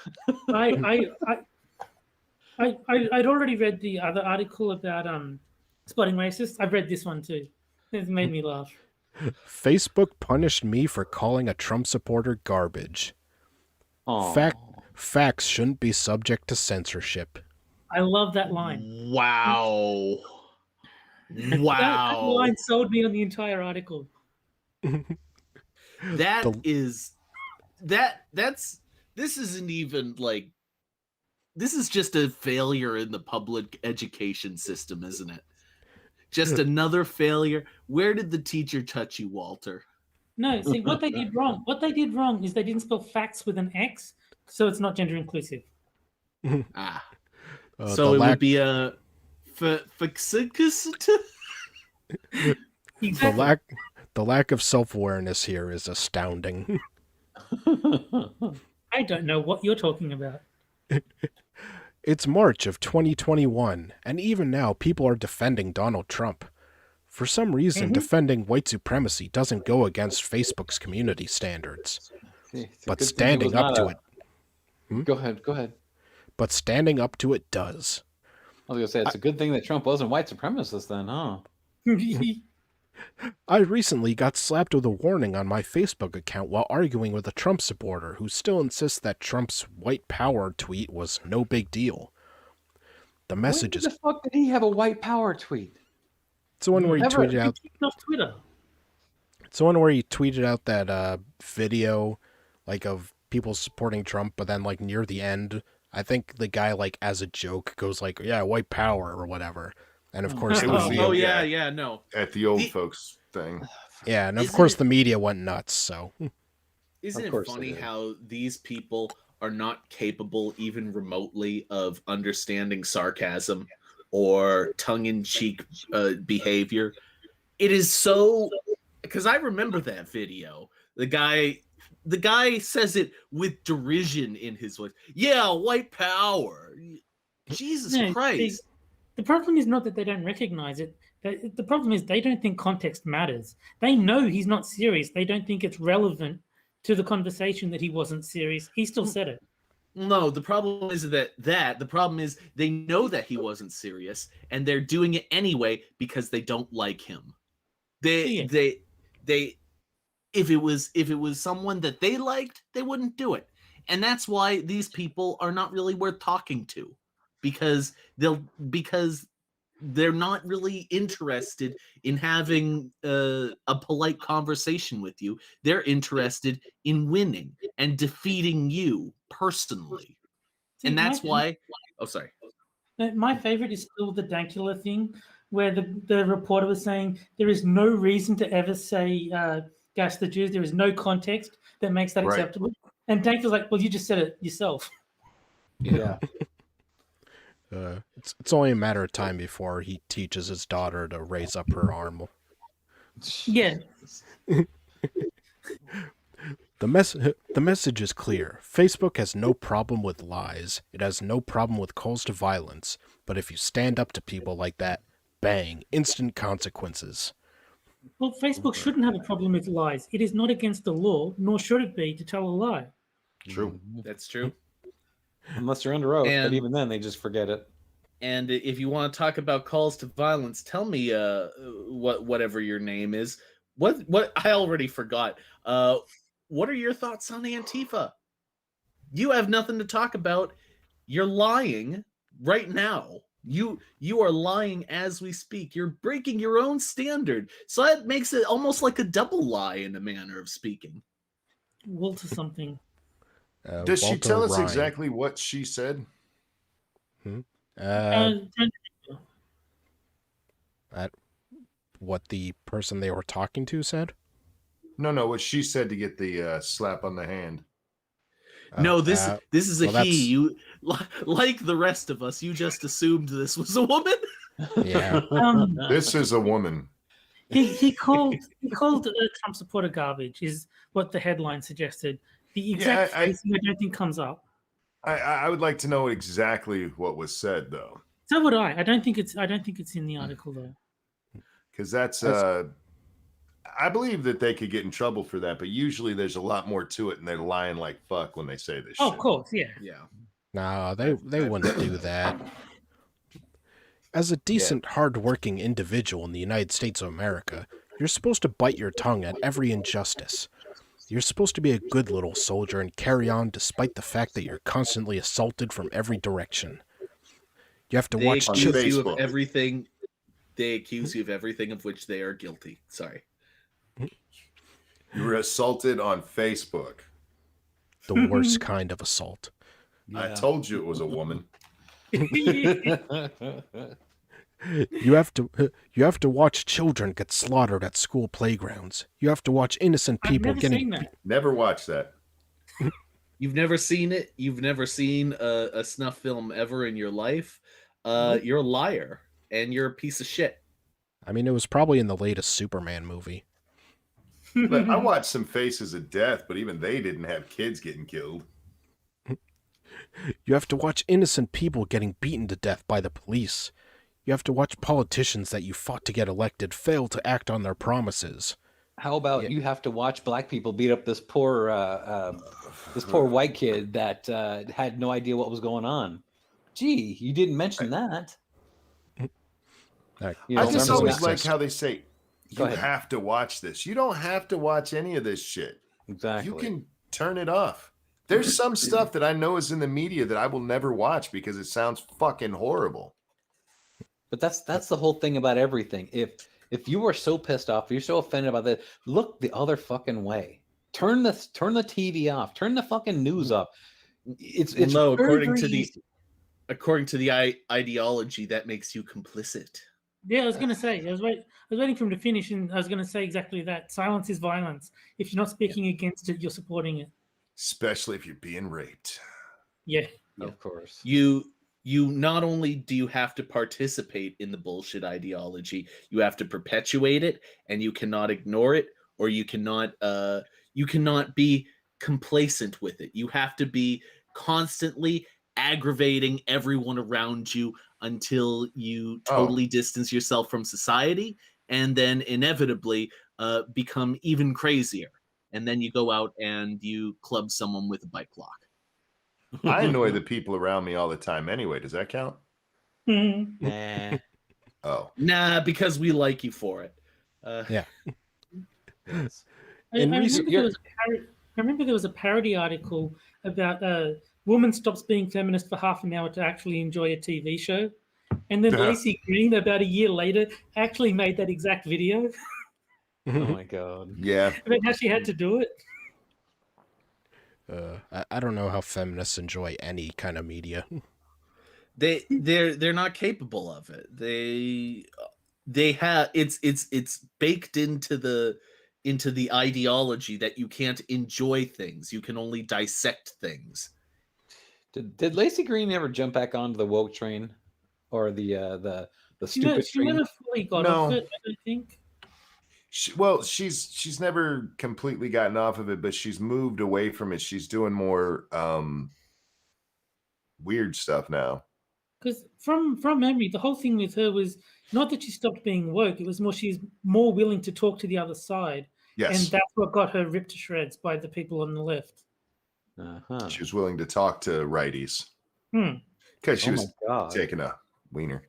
I'd already read the other article about spotting racists. I've read this one too. It's made me laugh. Facebook punished me for calling a Trump supporter garbage. Aw. Facts shouldn't be subject to censorship. I love that line. Wow. That Wow. line sold me on the entire article. This isn't even like, this is just a failure in the public education system, isn't it? Just another failure. Where did the teacher touch you, Walter? No, see what they did wrong. What they did wrong is they didn't spell facts with an X, so it's not gender inclusive. Ah. The So it lack, would be a Exactly. the lack of self-awareness here is astounding. I don't know what you're talking about. It's March of 2021, and even now people are defending Donald Trump. For some reason, defending white supremacy doesn't go against Facebook's community standards. It's a But good thing it standing was up not to a- it, Go ahead. but standing up to it does. I was gonna say it's a good thing that Trump wasn't white supremacist then, huh? I recently got slapped with a warning on my Facebook account while arguing with a Trump supporter who still insists that Trump's white power tweet was no big deal. The message When is the fuck did he have a white power tweet? it's the one where he Never. tweeted out Off Twitter. it's the one where he tweeted out that video like of people supporting Trump, but then like near the end, I think the guy like as a joke goes like, "Yeah, white power" or whatever. And of course, It was the the- media, Oh yeah. yeah, no. At the old The- folks thing. yeah, and of Isn't course it- the media went nuts. So Isn't Of it course funny they did. how these people are not capable even remotely of understanding sarcasm or tongue-in-cheek behavior? It is so, because I remember that video. The guy says it with derision in his voice. Yeah, white power. Jesus No, Christ. The problem is not that they don't recognize it. The problem is they don't think context matters. They know he's not serious. They don't think it's relevant to the conversation that he wasn't serious. He still said it. No, the problem is the problem is they know that he wasn't serious and they're doing it anyway because they don't like him. Yeah. They if it was someone that they liked, they wouldn't do it. And that's why these people are not really worth talking to, because they're not really interested in having a polite conversation with you. They're interested in winning and defeating you personally. See, And that's my- why sorry. My favorite is still the Dankula thing, where the reporter was saying there is no reason to ever say gas the Jews. There is no context that makes that Right. acceptable. And Dankula's like, well, you just said it yourself. Yeah. It's only a matter of time before he teaches his daughter to raise up her arm. Yeah. The message is clear. Facebook has no problem with lies. It has no problem with calls to violence. But if you stand up to people like that, bang, instant consequences. Well, Facebook shouldn't have a problem with lies. It is not against the law, nor should it be, to tell a lie. True. That's true. Unless you're under oath, but And- even then they just forget it. And if you want to talk about calls to violence, tell me whatever your name is. What I already forgot. What are your thoughts on Antifa? You have nothing to talk about. You're lying right now. You are lying as we speak. You're breaking your own standard. So that makes it almost like a double lie in a manner of speaking. Walter something. Does she Walter tell us Ryan. exactly what she said? What the person they were talking to said? No, what she said to get the slap on the hand. No, this is a well, he. You like the rest of us. You just assumed this was a woman. Yeah. This is a woman. He called Trump supporter garbage, is what the headline suggested. The exact phrasing I don't think comes up. I would like to know exactly what was said, though. So would I. I don't think it's in the article though. Because that's I believe that they could get in trouble for that, but usually there's a lot more to it, and they're lying like fuck when they say this Oh, shit. of course, yeah. Yeah. No, they wouldn't do that. As a decent, hard-working individual in the United States of America, you're supposed to bite your tongue at every injustice. You're supposed to be a good little soldier and carry on despite the fact that you're constantly assaulted from every direction. You have to watch accuse you of Facebook. everything. They accuse you of everything of which they are guilty. Sorry. You were assaulted on Facebook. the worst kind of assault. I told you it was a woman. You have to watch children get slaughtered at school playgrounds. You have to watch innocent people I've never seen getting that. Never watched that. You've never seen it. You've never seen a snuff film ever in your life. You're a liar and you're a piece of shit. I mean, it was probably in the latest Superman movie. But I watched some Faces of Death, but even they didn't have kids getting killed. You have to watch innocent people getting beaten to death by the police. You have to watch politicians that you fought to get elected fail to act on their promises. How about you have to watch black people beat up this poor white kid that had no idea what was going on? Gee, you didn't mention that. I just remember always that? like how they say, Go you ahead. have to watch this. You don't have to watch any of this shit. Exactly. You can turn it off. There's some stuff that I know is in the media that I will never watch because it sounds fucking horrible. But that's the whole thing about everything. If you are so pissed off, if you're so offended about that, look the other fucking way. Turn the TV off. Turn the fucking news off. It's No, very, very easy. according to the ideology, that makes you complicit. Yeah, I was going to say. I was waiting for him to finish, and I was going to say exactly that. Silence is violence. If you're not speaking against it, you're supporting it. Especially if you're being raped. Yeah. Of course. You not only do you have to participate in the bullshit ideology, you have to perpetuate it, and you cannot ignore it, or you cannot be complacent with it. You have to be constantly aggravating everyone around you until you totally distance yourself from society, and then inevitably become even crazier. And then you go out and you club someone with a bike lock. I annoy the people around me all the time anyway. Does that count? Nah. Oh. Nah, because we like you for it. Yeah. Yes. I remember there was a parody article about a woman stops being feminist for half an hour to actually enjoy a TV show. And then Lacey Green, about a year later, actually made that exact video. Oh my god. Yeah. About how she had to do it. I don't know how feminists enjoy any kind of media. They're not capable of it. They have it's baked into the ideology that you can't enjoy things. You can only dissect things. Did Lacey Green ever jump back onto the woke train, or the stupid She train? never fully got off it, I don't think. She's never completely gotten off of it, but she's moved away from it. She's doing more weird stuff now. Because from memory, the whole thing with her was not that she stopped being woke. It was more she's more willing to talk to the other side, and Yes, that's what got her ripped to shreds by the people on the left. Uh-huh. she was willing to talk to righties Hmm. because she Oh was my God. taking a wiener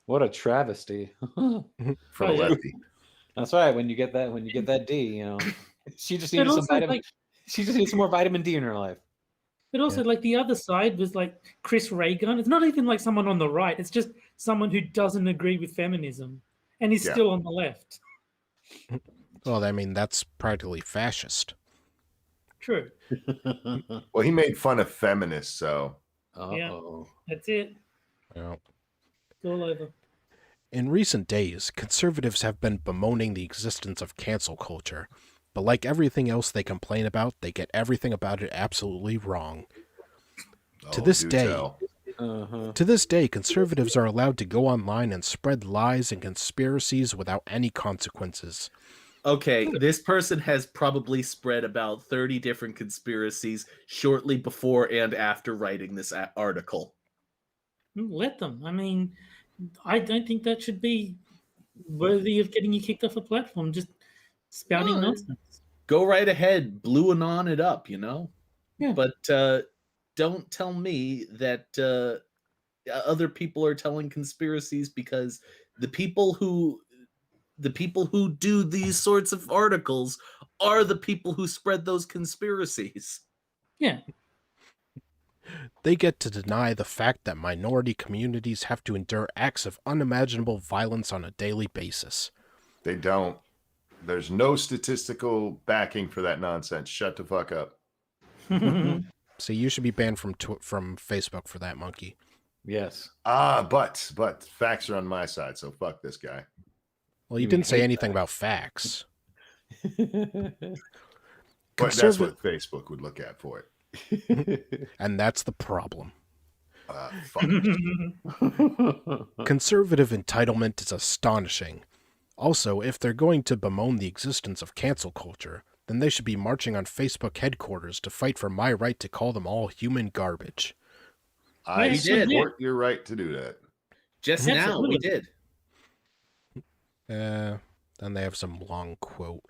What a travesty. from Oh, a yeah. lefty. That's right. When you get that D, she just But needed some also, vitamin. like, She just needs some more vitamin D in her life. but also, like the other side was like Chris Reagan. It's not even like someone on the right. It's just someone who doesn't agree with feminism, and he's Yeah. still on the left. Well, I mean, that's practically fascist. True. Well, he made fun of feminists, so Uh-oh. That's it. Well, It's all over. in recent days, conservatives have been bemoaning the existence of cancel culture, but like everything else they complain about, they get everything about it absolutely wrong. To this do day- tell. Uh-huh. To this day, conservatives are allowed to go online and spread lies and conspiracies without any consequences. Okay, this person has probably spread about 30 different conspiracies shortly before and after writing this article. Let them. I mean, I don't think that should be worthy of getting you kicked off a platform. Just spouting No, nonsense. Go right ahead, bluing on it up, Yeah. But don't tell me that other people are telling conspiracies, because the people who do these sorts of articles are the people who spread those conspiracies. Yeah. They get to deny the fact that minority communities have to endure acts of unimaginable violence on a daily basis. They don't. There's no statistical backing for that nonsense. Shut the fuck up. So you should be banned from Facebook for that, monkey. Yes. But facts are on my side, so fuck this guy. Well, you You didn't say hate anything about facts. But that's what Facebook would look at for it. And that's the problem. Fuck. Conservative entitlement is astonishing. Also, if they're going to bemoan the existence of cancel culture, then they should be marching on Facebook headquarters to fight for my right to call them all human garbage. I We did. support your right to do that. Just now, we Absolutely. did. Then they have some long quote.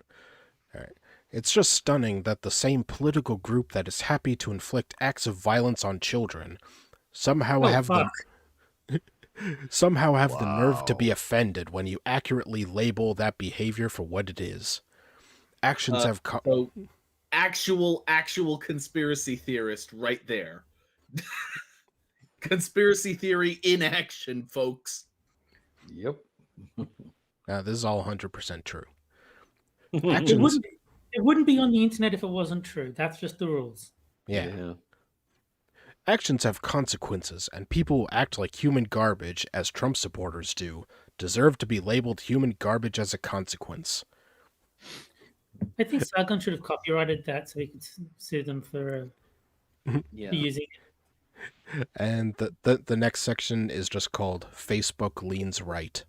All right. It's just stunning that the same political group that is happy to inflict acts of violence on children somehow Oh, have fuck. the nerve to be Wow. offended when you accurately label that behavior for what it is. Actions have So, actual conspiracy theorist right there. Conspiracy theory in action, folks. Yep. this is all 100% true. It Actions, wouldn't be on the internet if it wasn't true. That's just the rules. yeah. Actions have consequences, and people who act like human garbage, as Trump supporters do, deserve to be labeled human garbage as a consequence. I think Sargon should have copyrighted that so he could sue them for Yeah. using it. And the next section is just called Facebook Leans Right.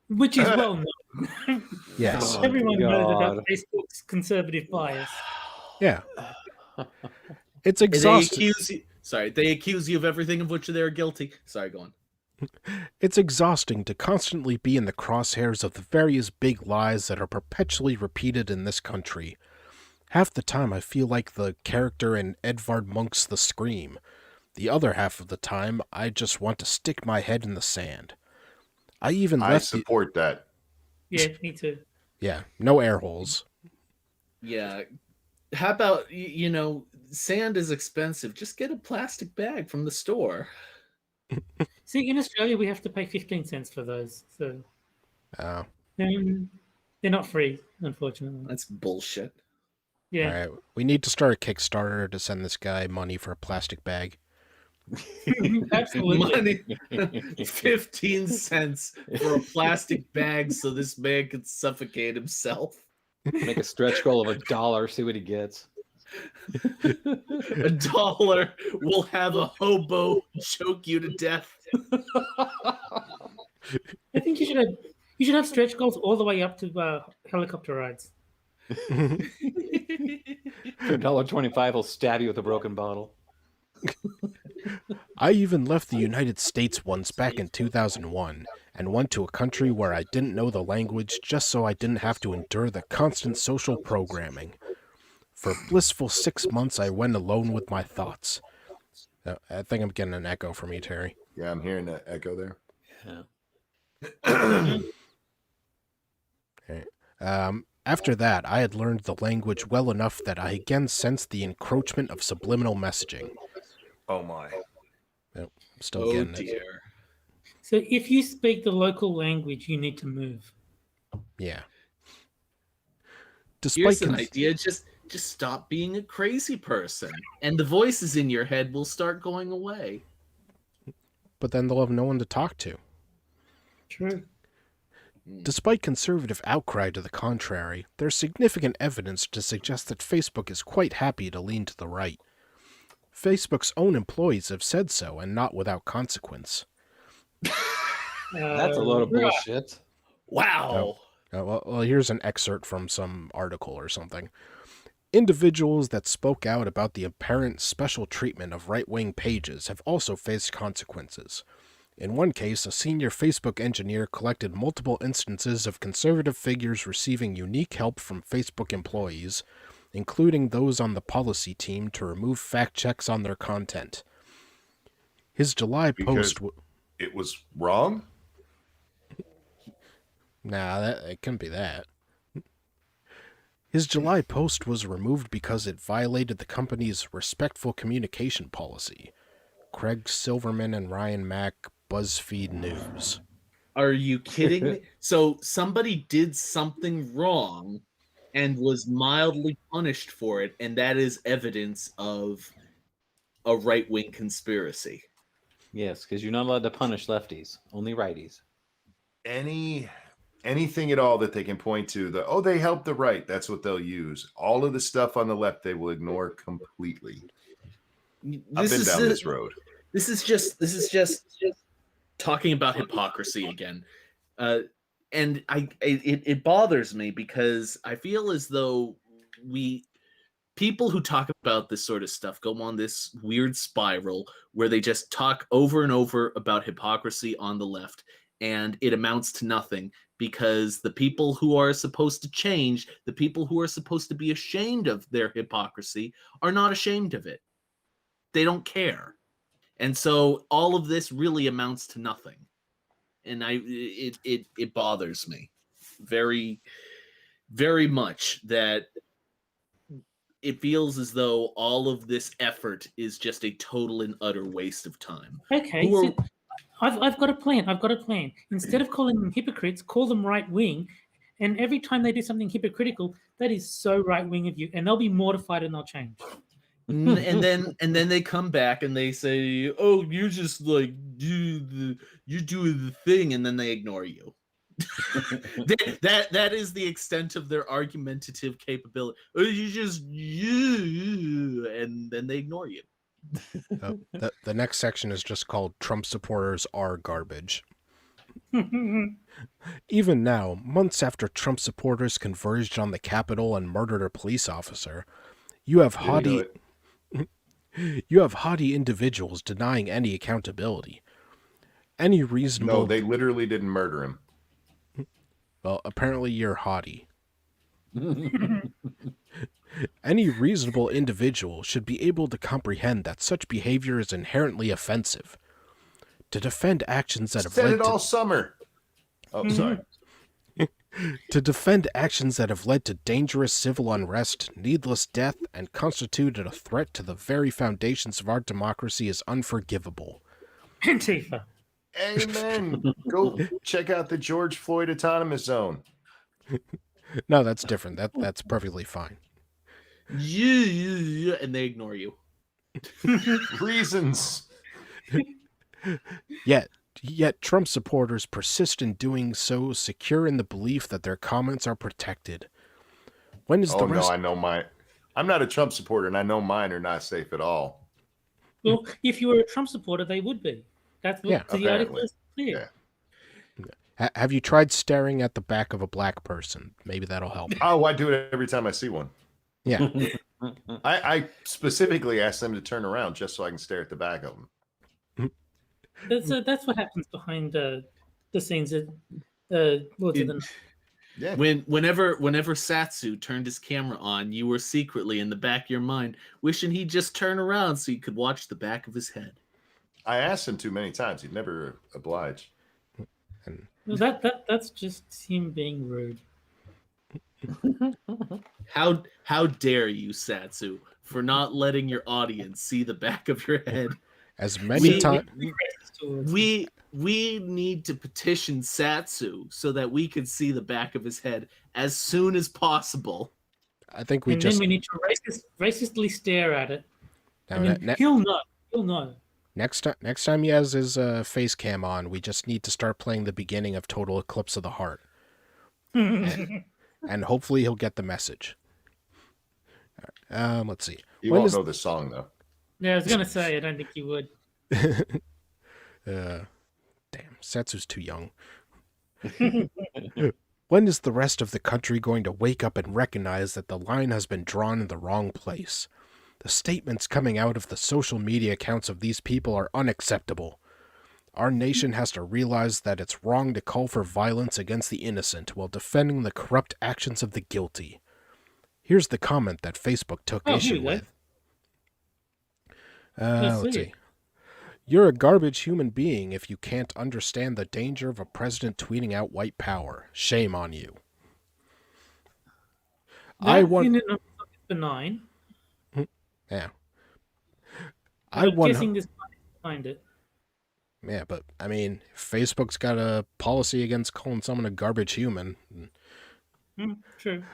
Which is well known. Yes. Oh, Everyone knows about God. Facebook's conservative bias. Yeah. It's They exhausting. accuse you of everything of which they're guilty. Sorry, go on. It's exhausting to constantly be in the crosshairs of the various big lies that are perpetually repeated in this country. Half the time I feel like the character in Edvard Munch's The Scream. The other half of the time, I just want to stick my head in the sand. I even I left support that. Yeah, me too. Yeah, no air holes. Yeah. How about, sand is expensive. Just get a plastic bag from the store. See, in Australia, we have to pay 15 cents for those. So Oh, they're not free, unfortunately. That's bullshit. Yeah. all right. We need to start a Kickstarter to send this guy money for a plastic bag. Absolutely. Money, 15 cents for a plastic bag so this man could suffocate himself. Make a stretch goal of $1, see what he gets. $1 will have a hobo choke you to death. I think you should have stretch goals all the way up to helicopter rides. For $1.25, he'll stab you with a broken bottle. I even left the United States once back in 2001 and went to a country where I didn't know the language just so I didn't have to endure the constant social programming. For blissful 6 months, I went alone with my thoughts. I think I'm getting an echo from you, Terry. Yeah, I'm hearing that echo there. Yeah. After that, I had learned the language well enough that I again sensed the encroachment of subliminal messaging. Oh my. Yep, still Oh getting it. dear. So if you speak the local language, you need to move. Yeah. Here's an idea. Just stop being a crazy person, and the voices in your head will start going away. But then they'll have no one to talk to. True. Despite conservative outcry to the contrary, there's significant evidence to suggest that Facebook is quite happy to lean to the right. Facebook's own employees have said so, and not without consequence. That's a load of bullshit. Wow. Well, here's an excerpt from some article or something. Individuals that spoke out about the apparent special treatment of right-wing pages have also faced consequences. In one case, a senior Facebook engineer collected multiple instances of conservative figures receiving unique help from Facebook employees, including those on the policy team, to remove fact checks on their content. His July post... It was wrong? Nah, it couldn't be that. His July post was removed because it violated the company's respectful communication policy. Craig Silverman and Ryan Mack, BuzzFeed News. Are you kidding me? So somebody did something wrong and was mildly punished for it, and that is evidence of a right-wing conspiracy. Yes, because you're not allowed to punish lefties, only righties. Anything at all that they can point to, they help the right, that's what they'll use. All of the stuff on the left they will ignore completely. I've been down this road. This is just talking about hypocrisy again. And it bothers me because I feel as though people who talk about this sort of stuff go on this weird spiral where they just talk over and over about hypocrisy on the left, and it amounts to nothing because the people who are supposed to change, the people who are supposed to be ashamed of their hypocrisy, are not ashamed of it. They don't care. And so all of this really amounts to nothing. And it bothers me very, very much that it feels as though all of this effort is just a total and utter waste of time. Okay, so I've got a plan. Instead of calling them hypocrites, call them right wing. And every time they do something hypocritical, that is so right wing of you, and they'll be mortified and they'll change. and then they come back and they say, "Oh, you just like you do the thing," and then they ignore you. that is the extent of their argumentative capability. Oh, and then they ignore you. The next section is just called Trump supporters are garbage. Even now, months after Trump supporters converged on the Capitol and murdered a police officer, you have haughty individuals denying any accountability. Any reasonable... No, they literally didn't murder him. Well, apparently you're haughty. Any reasonable individual should be able to comprehend that such behavior is inherently offensive. To defend actions that have said led it all summer. Oh, sorry. To defend actions that have led to dangerous civil unrest, needless death, and constituted a threat to the very foundations of our democracy is unforgivable. Antifa. Amen. Go check out the George Floyd Autonomous Zone. No, that's different. That's perfectly fine. Yeah, and they ignore you. Reasons. Yet Trump supporters persist in doing so, secure in the belief that their comments are protected. When is the rest... No, I I'm not a Trump supporter, and I know mine are not safe at all. Well, if you were a Trump supporter, they would be. That's what Yeah, the article apparently. is clear. Yeah. Have you tried staring at the back of a black person? Maybe that'll help. Oh, I do it every time I see one. Yeah. I specifically ask them to turn around just so I can stare at the back of them. That's what happens behind the scenes at Lords of the Night. Yeah. Whenever Satsu turned his camera on, you were secretly in the back of your mind wishing he'd just turn around so you could watch the back of his head. I asked him too many times. He'd never oblige. Well, that's just him being rude. How dare you, Satsu, for not letting your audience see the back of your head? As many times. We need to petition Satsu so that we can see the back of his head as soon as possible. I think then we need to racistly stare at it. Now, And then he'll know. He'll know. Next time he has his face cam on, we just need to start playing the beginning of Total Eclipse of the Heart. And hopefully he'll get the message. Let's see. You won't know the song, though. Yeah, I was going to say, I don't think you would. Damn, Setsu's too young. When is the rest of the country going to wake up and recognize that the line has been drawn in the wrong place? The statements coming out of the social media accounts of these people are unacceptable. Our nation has to realize that it's wrong to call for violence against the innocent while defending the corrupt actions of the guilty. Here's the comment that Facebook took issue with. Let's see. You're a garbage human being if you can't understand the danger of a president tweeting out white power. Shame on you. I want it's benign. Yeah. I'm guessing this behind it. Yeah, but I mean, Facebook's got a policy against calling someone a garbage human. True.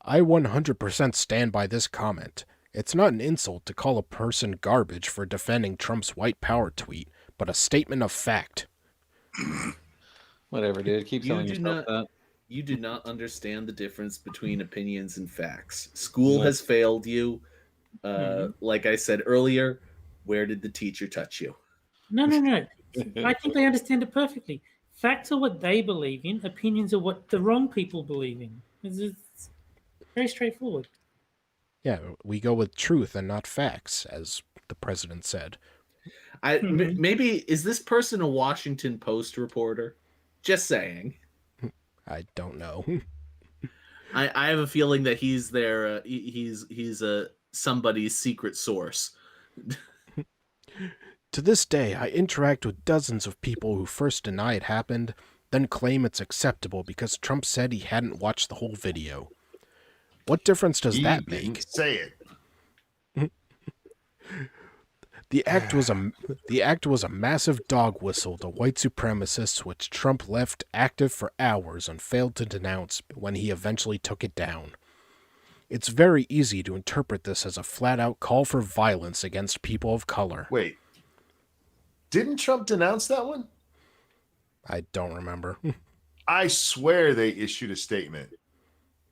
I 100% stand by this comment. It's not an insult to call a person garbage for defending Trump's white power tweet, but a statement of fact. Whatever, dude. Keep telling yourself that. You do not understand the difference between opinions and facts. School has failed you. Like I said earlier, where did the teacher touch you? No. I think they understand it perfectly. Facts are what they believe in. Opinions are what the wrong people believe in. It's very straightforward. Yeah, we go with truth and not facts, as the president said. Maybe, is this person a Washington Post reporter? Just saying. I don't know. I have a feeling that he's there. He's a somebody's secret source. To this day, I interact with dozens of people who first deny it happened, then claim it's acceptable because Trump said he hadn't watched the whole video. What difference does that make? Say it. The act was a massive dog whistle to white supremacists, which Trump left active for hours and failed to denounce when he eventually took it down. It's very easy to interpret this as a flat-out call for violence against people of color. Wait. Didn't Trump denounce that one? I don't remember. I swear they issued a statement.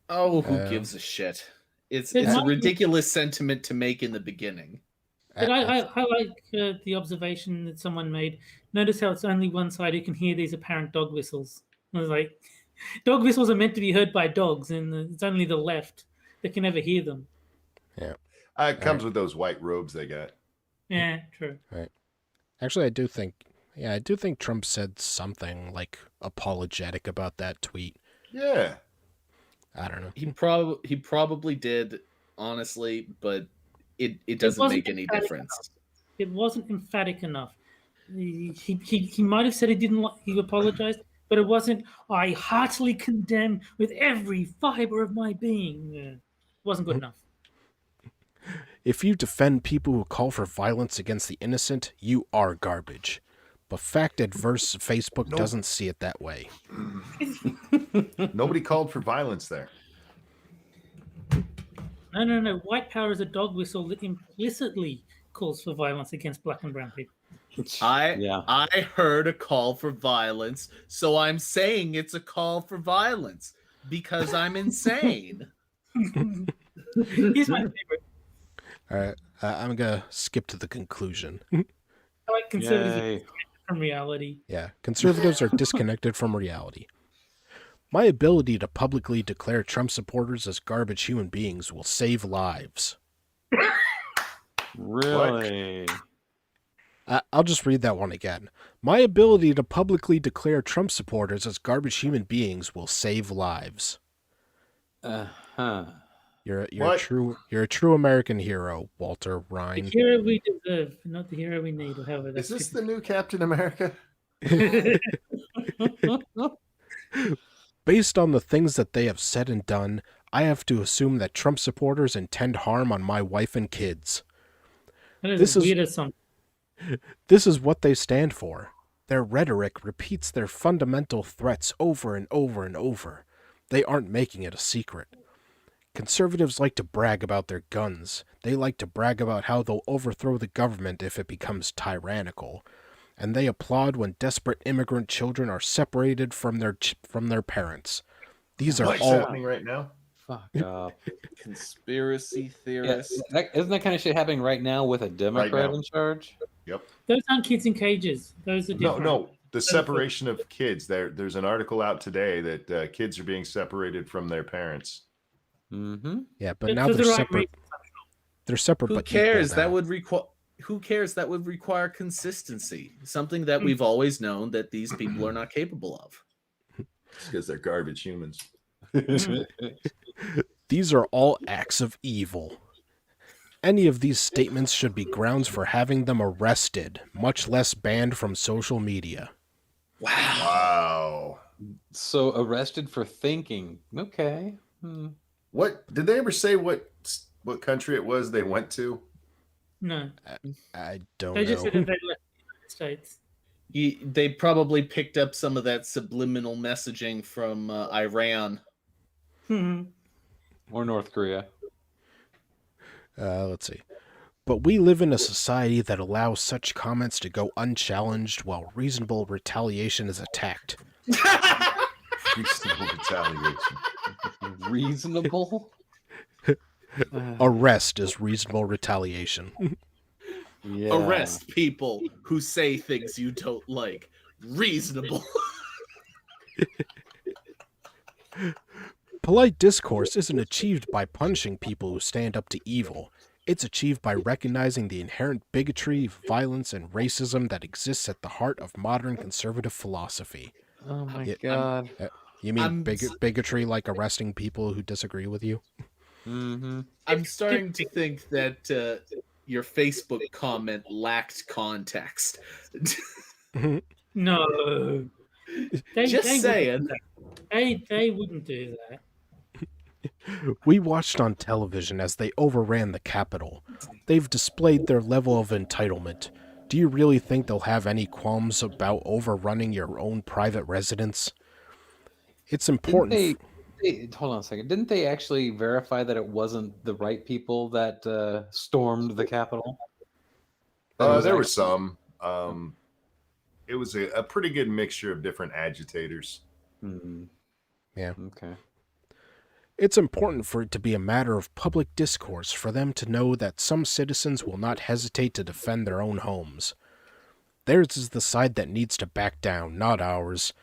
Oh, who gives a shit? It's a ridiculous sentiment to make in the beginning. But I like the observation that someone made. Notice how it's only one side who can hear these apparent dog whistles. I was like, dog whistles are meant to be heard by dogs, and it's only the left that can ever hear them. Yeah. It comes with those white robes they got. Yeah, true. Right. Actually, I do think Trump said something like apologetic about that tweet. Yeah. I don't know. He probably did, honestly, but it doesn't make any difference. Enough. It wasn't emphatic enough. He might have said he apologized, but it wasn't, I heartily condemn with every fiber of my being. It wasn't good enough. If you defend people who call for violence against the innocent, you are garbage. But fact-adverse Facebook doesn't see it that way. Nobody called for violence there. No. White power is a dog whistle that implicitly calls for violence against black and brown people. I heard a call for violence, so I'm saying it's a call for violence because I'm insane. He's my favorite. All right, I'm gonna skip to the conclusion. I like conservatives Yay. from reality. Yeah, conservatives are disconnected from reality. My ability to publicly declare Trump supporters as garbage human beings will save lives. Really? I'll just read that one again. My ability to publicly declare Trump supporters as garbage human beings will save lives. Uh-huh. You're a What? true American hero, Walter The Ryan. hero we deserve, not the hero we need, or however Is that's this the new Captain America? Based on the things that they have said and done, I have to assume that Trump supporters intend harm on my wife and kids. That is This the is- weirdest song. This is what they stand for. Their rhetoric repeats their fundamental threats over and over and over. They aren't making it a secret. Conservatives like to brag about their guns. They like to brag about how they'll overthrow the government if it becomes tyrannical. And they applaud when desperate immigrant children are separated from their parents. These are What's all happening right now? Fuck up. Conspiracy Yeah, theorists. isn't that kind of shit happening right now with a Democrat now. in charge? Those aren't kids in cages. Those are different. No. The separation of kids. There's an article out today that kids are being separated from their parents. Mm-hmm. yeah, but But now for they're the right separate. reasons. They're separate, Who but equal cares? now. That would require. Who cares? That would require consistency. Something that we've always known that these people are not capable of. Because they're garbage humans. These are all acts of evil. Any of these statements should be grounds for having them arrested, much less banned from social media. Wow. So arrested for thinking. Okay. What did they ever say? What country it was they went to? No, I don't they just know. said that they left the United States. They probably picked up some of that subliminal messaging from Iran. Or North Korea. Let's see. But we live in a society that allows such comments to go unchallenged while reasonable retaliation is attacked. Reasonable retaliation. Reasonable? Arrest is reasonable retaliation. Yeah. Arrest people who say things you don't like. Reasonable. Polite discourse isn't achieved by punishing people who stand up to evil. It's achieved by recognizing the inherent bigotry, violence, and racism that exists at the heart of modern conservative philosophy. Oh my Yeah, god. You mean I'm- bigotry like arresting people who disagree with you? Mm-hmm. I'm starting to think that your Facebook comment lacked context. No, Just saying. They wouldn't do that. We watched on television as they overran the Capitol. They've displayed their level of entitlement. Do you really think they'll have any qualms about overrunning your own private residence? It's important. Hold on a second. Didn't they actually verify that it wasn't the right people that stormed the Capitol? That it was There were actually- some. It was a pretty good mixture of different agitators. Hmm. Yeah. Okay. It's important for it to be a matter of public discourse for them to know that some citizens will not hesitate to defend their own homes. Theirs is the side that needs to back down, not ours.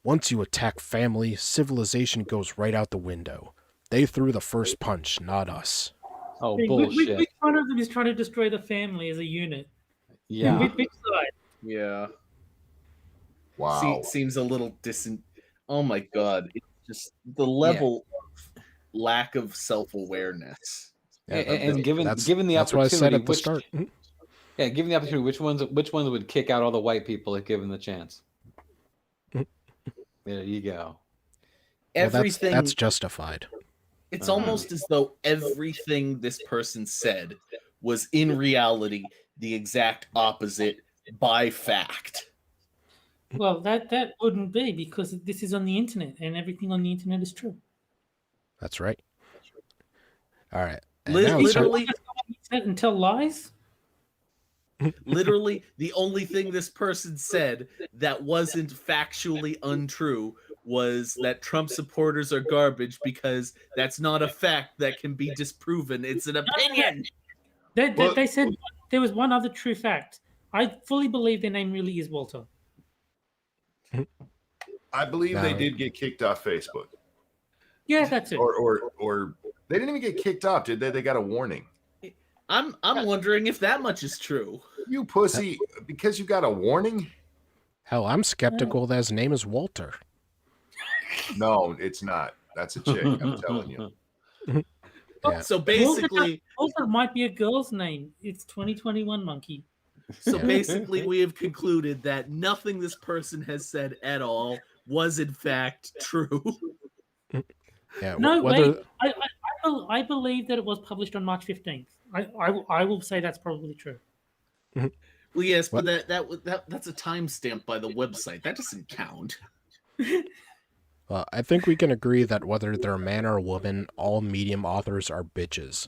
Once you attack family, civilization goes right out the window. They threw the first punch, not us. Oh, Which bullshit. one of them is trying to destroy the family as a unit? Yeah. Which side? Yeah. Wow. Seems a little Oh my god. It's just the level of lack of self-awareness. Yeah, And given that's the that's what I said opportunity, at the start. yeah, given the opportunity, which ones would kick out all the white people if given the chance? There you go. Well, Everything that's justified. it's almost as though everything this person said was in reality the exact opposite by fact. Well, that wouldn't be because this is on the internet and everything on the internet is true. That's right. All right. And now it's time- Literally, And tell lies? literally, the only thing this person said that wasn't factually untrue was that Trump supporters are garbage because that's not a fact that can be disproven. It's an opinion. They said there was one other true fact. I fully believe their name really is Walter. I believe they No. did get kicked off Facebook. Yeah, that's it. Or they didn't even get kicked off, did they? They got a warning. I'm wondering if that much is true. You pussy, because you got a warning? Hell, I'm skeptical that his name is Walter. No, it's not. That's a chick, I'm telling you. Yeah. So basically, Walter might be a girl's name. It's 2021, monkey. so Yeah. basically, we have concluded that nothing this person has said at all was in fact true. Yeah. No, whether wait. I believe that it was published on March 15th. I will say that's probably true. Well, yes, What? but that's a timestamp by the website. That doesn't count. Well, I think we can agree that whether they're a man or a woman, all medium authors are bitches.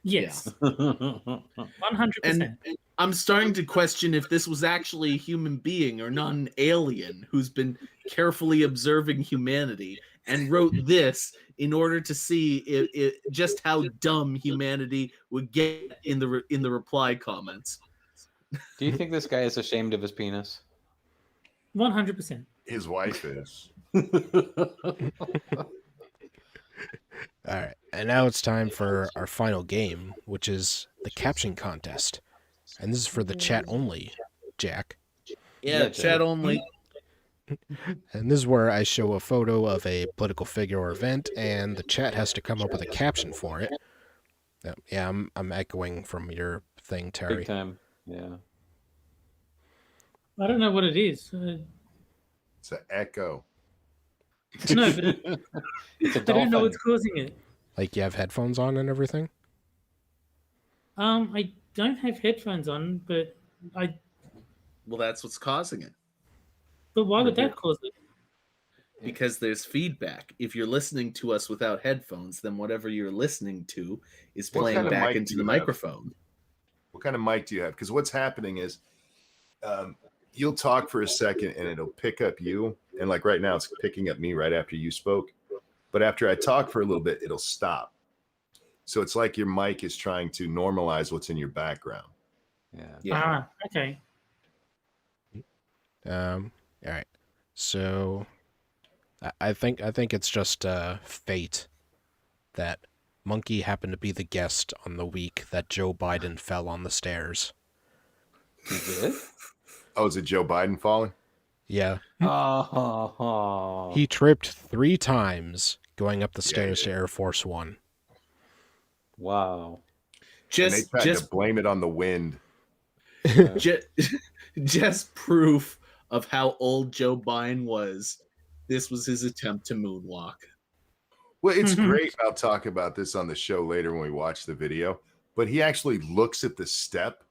Yes, Yeah. 100%. And I'm starting to question if this was actually a human being or not an alien who's been carefully observing humanity and wrote this in order to see just how dumb humanity would get in the reply comments. Do you think this guy is ashamed of his penis? 100%. His wife is. All right, and now it's time for our final game, which is the caption contest. And this is for the chat only, Jack. Yeah, Yeah, chat only. And this is where I show a photo of a political figure or event, and the chat has to come up with a caption for it. Yeah, I'm echoing from your thing, Terry. Big time. Yeah. I don't know what it is. It's an echo. No, but It's a I don't know dolphin. what's causing it. Like you have headphones on and everything? I don't have headphones on, but Well, that's what's causing it. but why would that cause it? Because there's feedback. If you're listening to us without headphones, then whatever you're listening to is What playing kind of back mic into do the you have? microphone. What kind of mic do you have? Because what's happening is you'll talk for a second and it'll pick up you. And like right now, it's picking up me right after you spoke. But after I talk for a little bit, it'll stop. So it's like your mic is trying to normalize what's in your background. Yeah. Yeah. Ah, okay. All right. So I think it's just fate that Monkey happened to be the guest on the week that Joe Biden fell on the stairs. He did? Oh, is it Joe Biden falling? Yeah. Oh. He tripped 3 times going up the stairs yeah. to Air Force One. Wow. And they Just tried just to blame it on the wind. just proof of how old Joe Biden was. This was his attempt to moonwalk. Well, it's Mhm. great. I'll talk about this on the show later when we watch the video. But he actually looks at the step,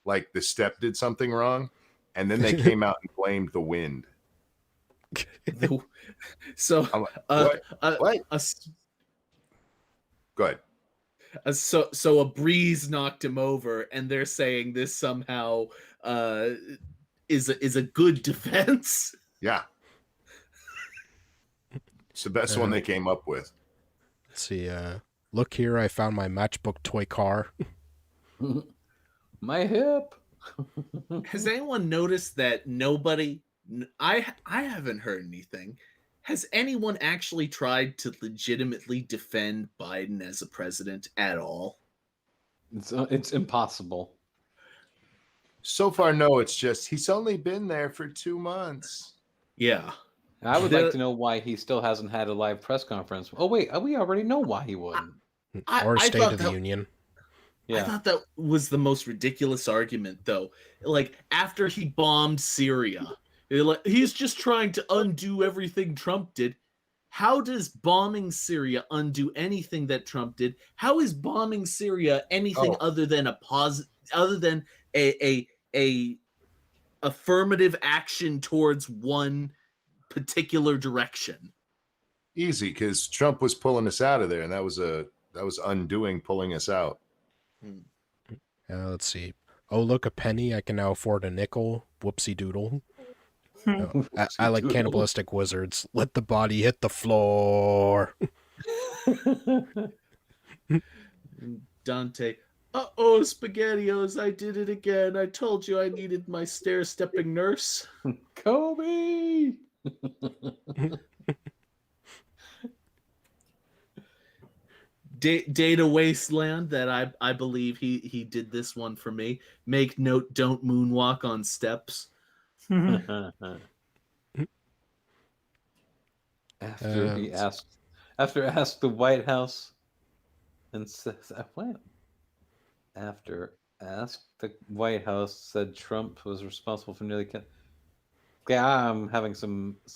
like the step did something wrong, and then they came out and blamed the wind. So, I'm like, what? Go ahead. So a breeze knocked him over, and they're saying this somehow is a good defense. Yeah. It's the best one they came up with. Let's see. Look here, I found my matchbook toy car. My hip. Has anyone noticed that nobody? I haven't heard anything. Has anyone actually tried to legitimately defend Biden as a president at all? It's impossible. So far, no, it's just he's only been there for 2 months. Yeah. I would like to know why he still hasn't had a live press conference. Oh wait, we already know why he wouldn't. Or I State thought of the that- Union. I Yeah. thought that was the most ridiculous argument, though. Like, after he bombed Syria, he's just trying to undo everything Trump did. How does bombing Syria undo anything that Trump did? How is bombing Syria anything other than a affirmative action towards one particular direction? Easy, because Trump was pulling us out of there, and that was undoing pulling us out. Let's see. Oh, look, a penny. I can now afford a nickel. Whoopsie doodle. Oh, I like cannibalistic wizards. Let the body hit the floor. Dante. Uh-oh, SpaghettiOs, I did it again. I told you I needed my stair-stepping nurse. Kobe. Data Wasteland, that I believe he did this one for me. Make note, don't moonwalk on steps. After he asked the White House and says, what? After asked the White House said Trump was responsible for nearly okay, I'm having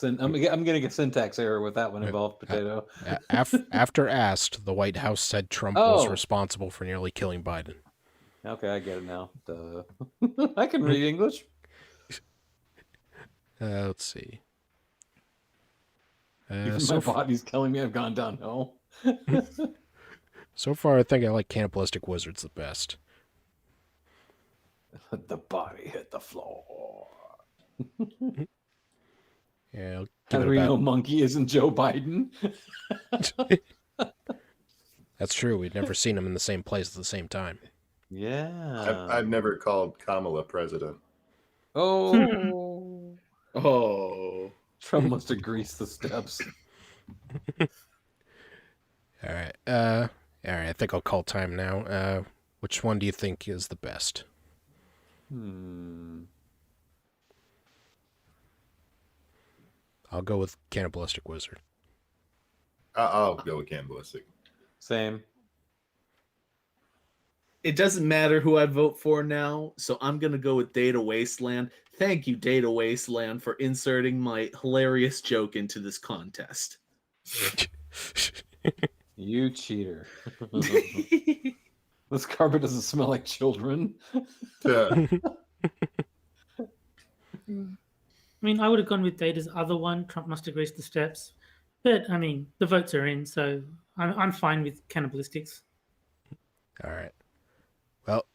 I'm getting a syntax error with that one involved, Potato. After asked, the White House said Trump was Oh. responsible for nearly killing Biden. Okay, I get it now. Duh. I can read English. Let's see. Even my body's telling me I've gone downhill. So far, I think I like cannibalistic wizards the best. Let the body hit the floor. Yeah, I'll How give do it we know about... Monkey isn't Joe Biden? That's true. We've never seen them in the same place at the same time. Yeah. I've never called Kamala president. Oh. Oh. Trump must have greased the steps. All right. All right. I think I'll call time now. Which one do you think is the best? I'll go with cannibalistic wizard. I'll go with cannibalistic. Same. It doesn't matter who I vote for now, so I'm going to go with Data Wasteland. Thank you, Data Wasteland, for inserting my hilarious joke into this contest. You cheater. This carpet doesn't smell like children. Yeah. I mean, I would have gone with Data's other one. Trump must have greased the steps. But, I mean, the votes are in, so I'm fine with cannibalistics. All right. Well,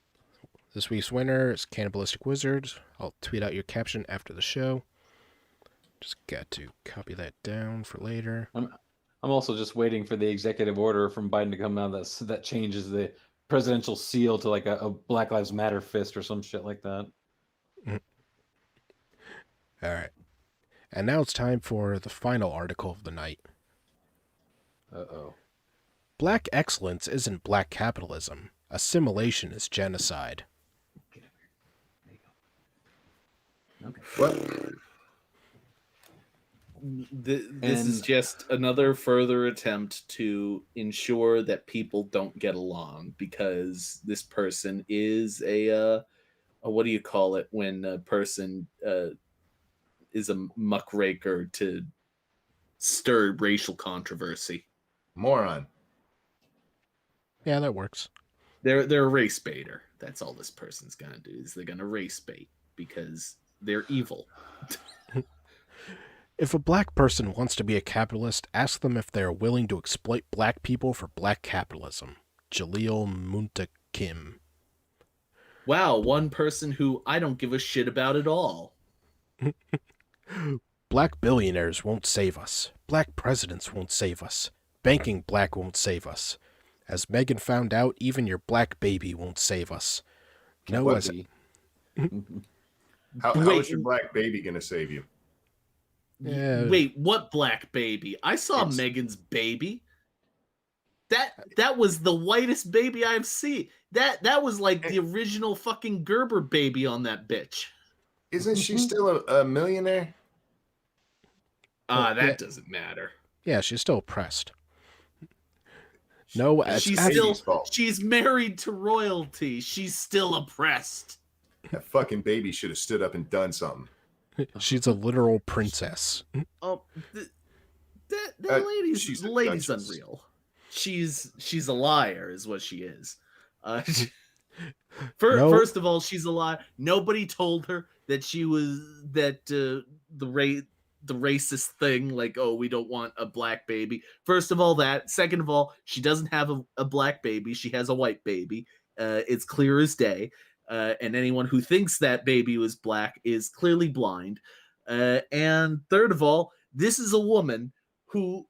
this week's winner is Cannibalistic Wizard. I'll tweet out your caption after the show. Just got to copy that down for later. I'm also just waiting for the executive order from Biden to come out that changes the presidential seal to like a Black Lives Matter fist or some shit like that. All right. And now it's time for the final article of the night. Uh-oh. Black excellence isn't black capitalism. Assimilation is genocide. Okay. What? This is just another further attempt to ensure that people don't get along, because this person is a what do you call it when a person is a muckraker to stir racial controversy? Moron. Yeah, that works. They're a race baiter. That's all this person's gonna do, is they're gonna race bait because they're evil. If a black person wants to be a capitalist, ask them if they are willing to exploit black people for black capitalism. Jaleel Muntakim. Wow, one person who I don't give a shit about at all. Black billionaires won't save us. Black presidents won't save us. Banking black won't save us. As Megan found out, even your black baby won't save us. No, What? as How Wait. is your black baby gonna save you? Wait, what black baby? I saw It's- Megan's baby. That was the whitest baby I've seen. That was like the original fucking Gerber baby on that bitch. Isn't she still a millionaire? Ah, that yeah. doesn't matter. Yeah, she's still oppressed. No, it's She's actually- still she's married to royalty. She's still oppressed. That fucking baby should have stood up and done something. she's a literal princess. Oh, that lady's she's the a lady's duchess. unreal. She's a liar, is what she is. First of all, she's a liar. Nobody told her that she was the racist thing, like, oh, we don't want a black baby. First of all, that. Second of all, she doesn't have a black baby. She has a white baby. It's clear as day. And anyone who thinks that baby was black is clearly blind. And third of all, this is a woman who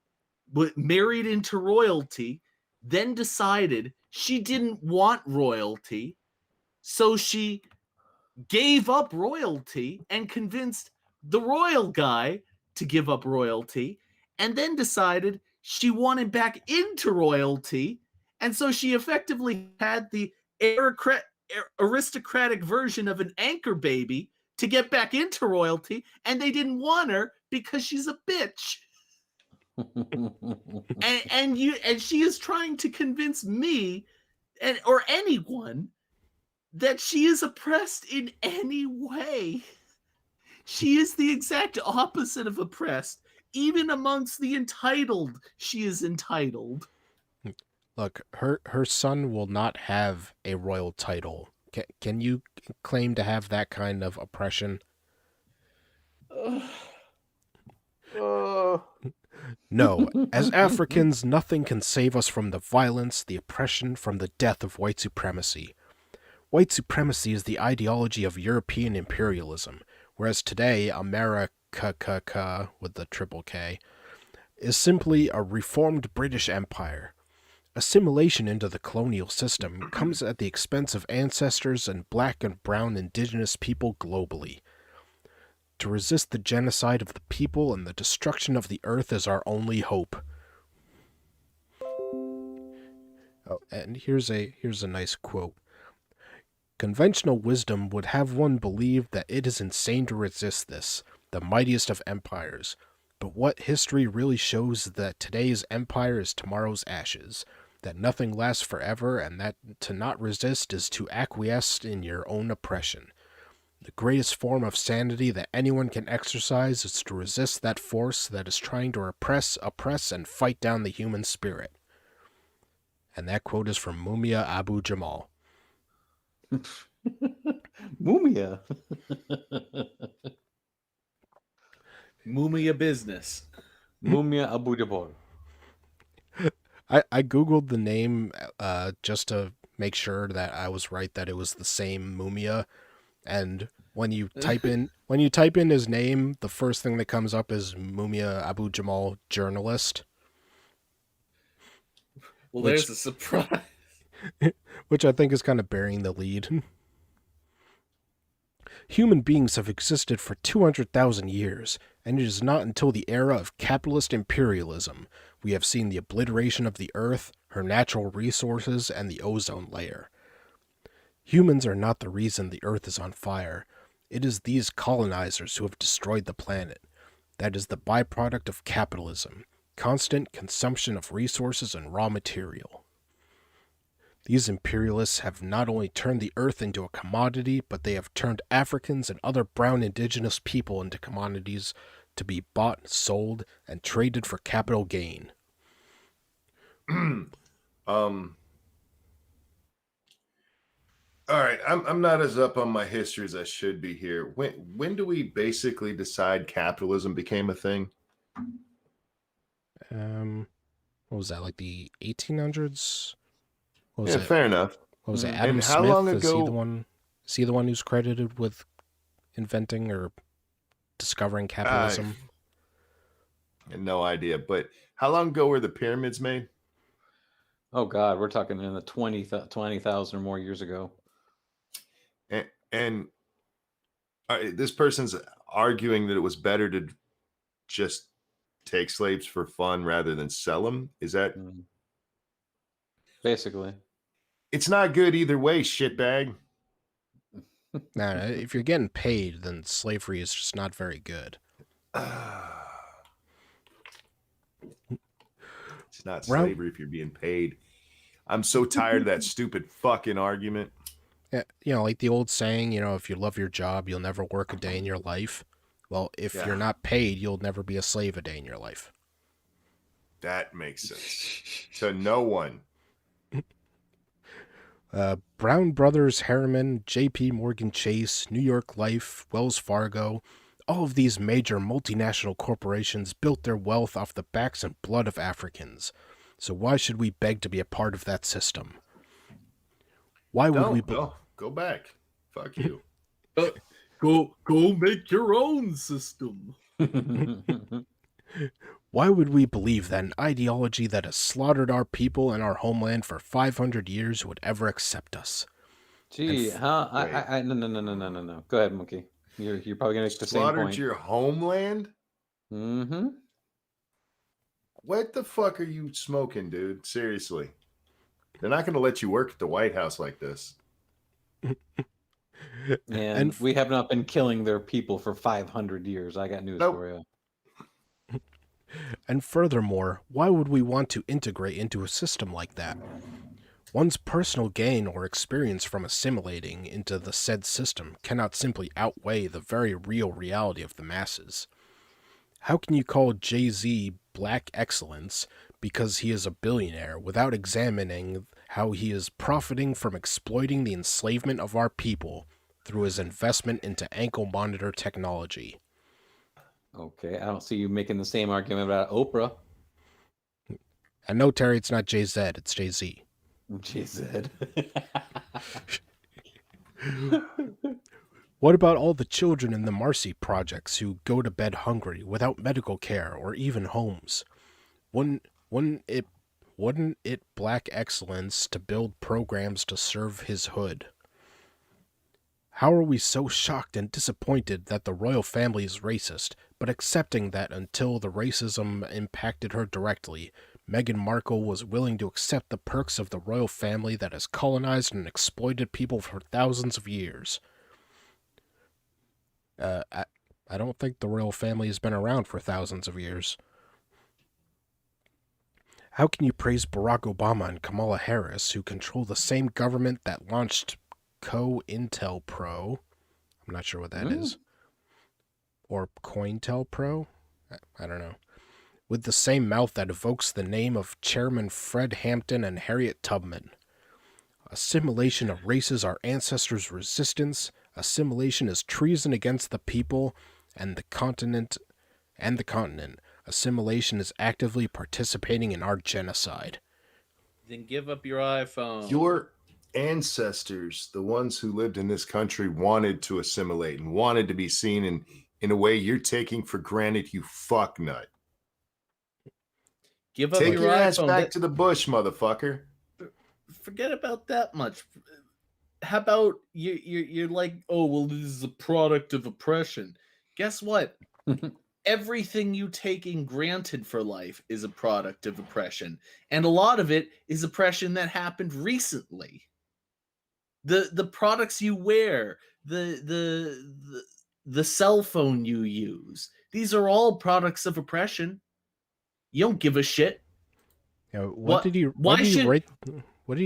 married into royalty, then decided she didn't want royalty, so she gave up royalty and convinced the royal guy to give up royalty, and then decided she wanted back into royalty, and so she effectively had the aristocratic version of an anchor baby to get back into royalty, and they didn't want her because she's a bitch. And she is trying to convince me or anyone that she is oppressed in any way. She is the exact opposite of oppressed. Even amongst the entitled, she is entitled. Look, her son will not have a royal title. Can you claim to have that kind of oppression? No, as Africans, nothing can save us from the violence, the oppression, from the death of white supremacy. White supremacy is the ideology of European imperialism, whereas today, America, with the triple K, is simply a reformed British Empire. Assimilation into the colonial system comes at the expense of ancestors and black and brown indigenous people globally. To resist the genocide of the people and the destruction of the earth is our only hope. Oh, and here's a nice quote. Conventional wisdom would have one believe that it is insane to resist this, the mightiest of empires. But what history really shows is that today's empire is tomorrow's ashes, that nothing lasts forever, and that to not resist is to acquiesce in your own oppression. The greatest form of sanity that anyone can exercise is to resist that force that is trying to oppress, and fight down the human spirit. And that quote is from Mumia Abu-Jamal. Mumia. Mumia business. Mumia Abu-Jamal. I googled the name just to make sure that I was right, that it was the same Mumia, and when you type in his name, the first thing that comes up is Mumia Abu-Jamal journalist. Well, there's a surprise. Which I think is kind of burying the lead. Human beings have existed for 200,000 years, and it is not until the era of capitalist imperialism we have seen the obliteration of the Earth, her natural resources, and the ozone layer. Humans are not the reason the Earth is on fire. It is these colonizers who have destroyed the planet. That is the byproduct of capitalism, constant consumption of resources and raw material. These imperialists have not only turned the earth into a commodity, but they have turned Africans and other brown indigenous people into commodities to be bought, sold, and traded for capital gain. All right, I'm not as up on my history as I should be here. When do we basically decide capitalism became a thing? What was that, like the 1800s? Fair enough. What was it? Adam And how Smith? long Is ago? he the one who's credited with inventing or discovering capitalism? I had no idea. But how long ago were the pyramids made? Oh God, we're talking in the 20,000 or more years ago. And this person's arguing that it was better to just take slaves for fun rather than sell them. Is that basically? It's not good either way, shitbag. No, if you're getting paid, then slavery is just not very good. It's not slavery if you're being paid. I'm so tired of that stupid fucking argument. Yeah, like the old saying, if you love your job, you'll never work a day in your life. Well, if you're not paid, you'll never be a slave a day in your life. That makes sense. To no one. Brown Brothers, Harriman, J.P. Morgan Chase, New York Life, Wells Fargo, all of these major multinational corporations built their wealth off the backs and blood of Africans. So why should we beg to be a part of that system? Why would we... Go back. Fuck you. Go make your own system. Why would we believe that an ideology that has slaughtered our people and our homeland for 500 years would ever accept us? Gee, huh? Wait. No. Go ahead, Monkey. You're probably gonna make the same Slaughtered point. your homeland? Mm-hmm. What the fuck are you smoking, dude? Seriously. They're not going to let you work at the White House like this. And we have not been killing their people for 500 years. I got news Nope. for you. And furthermore, why would we want to integrate into a system like that? One's personal gain or experience from assimilating into the said system cannot simply outweigh the very real reality of the masses. How can you call Jay-Z black excellence because he is a billionaire without examining how he is profiting from exploiting the enslavement of our people through his investment into ankle monitor technology? Okay, I don't see you making the same argument about Oprah. And no, Terry, it's not Jay-Z, it's Jay-Z. She said. What about all the children in the Marcy projects who go to bed hungry without medical care or even homes? Wouldn't it black excellence to build programs to serve his hood? How are we so shocked and disappointed that the royal family is racist, but accepting that until the racism impacted her directly, Meghan Markle was willing to accept the perks of the royal family that has colonized and exploited people for thousands of years? I don't think the royal family has been around for thousands of years. How can you praise Barack Obama and Kamala Harris, who control the same government that launched COINTELPRO? I'm not sure what that is. Or COINTELPRO? I don't know. With the same mouth that evokes the name of Chairman Fred Hampton and Harriet Tubman. Assimilation erases our ancestors' resistance. Assimilation is treason against the people and the continent. Assimilation is actively participating in our genocide. Then give up your iPhone. Your ancestors, the ones who lived in this country, wanted to assimilate and wanted to be seen in a way you're taking for granted, you fucknut. Give up Take your your ass iPhone. back to the bush, motherfucker. Forget about that much. How about you're like, oh well, this is a product of oppression. Guess what? Everything you take in granted for life is a product of oppression, and a lot of it is oppression that happened recently. The products you wear, the cell phone you use, these are all products of oppression. You don't give a shit. What did you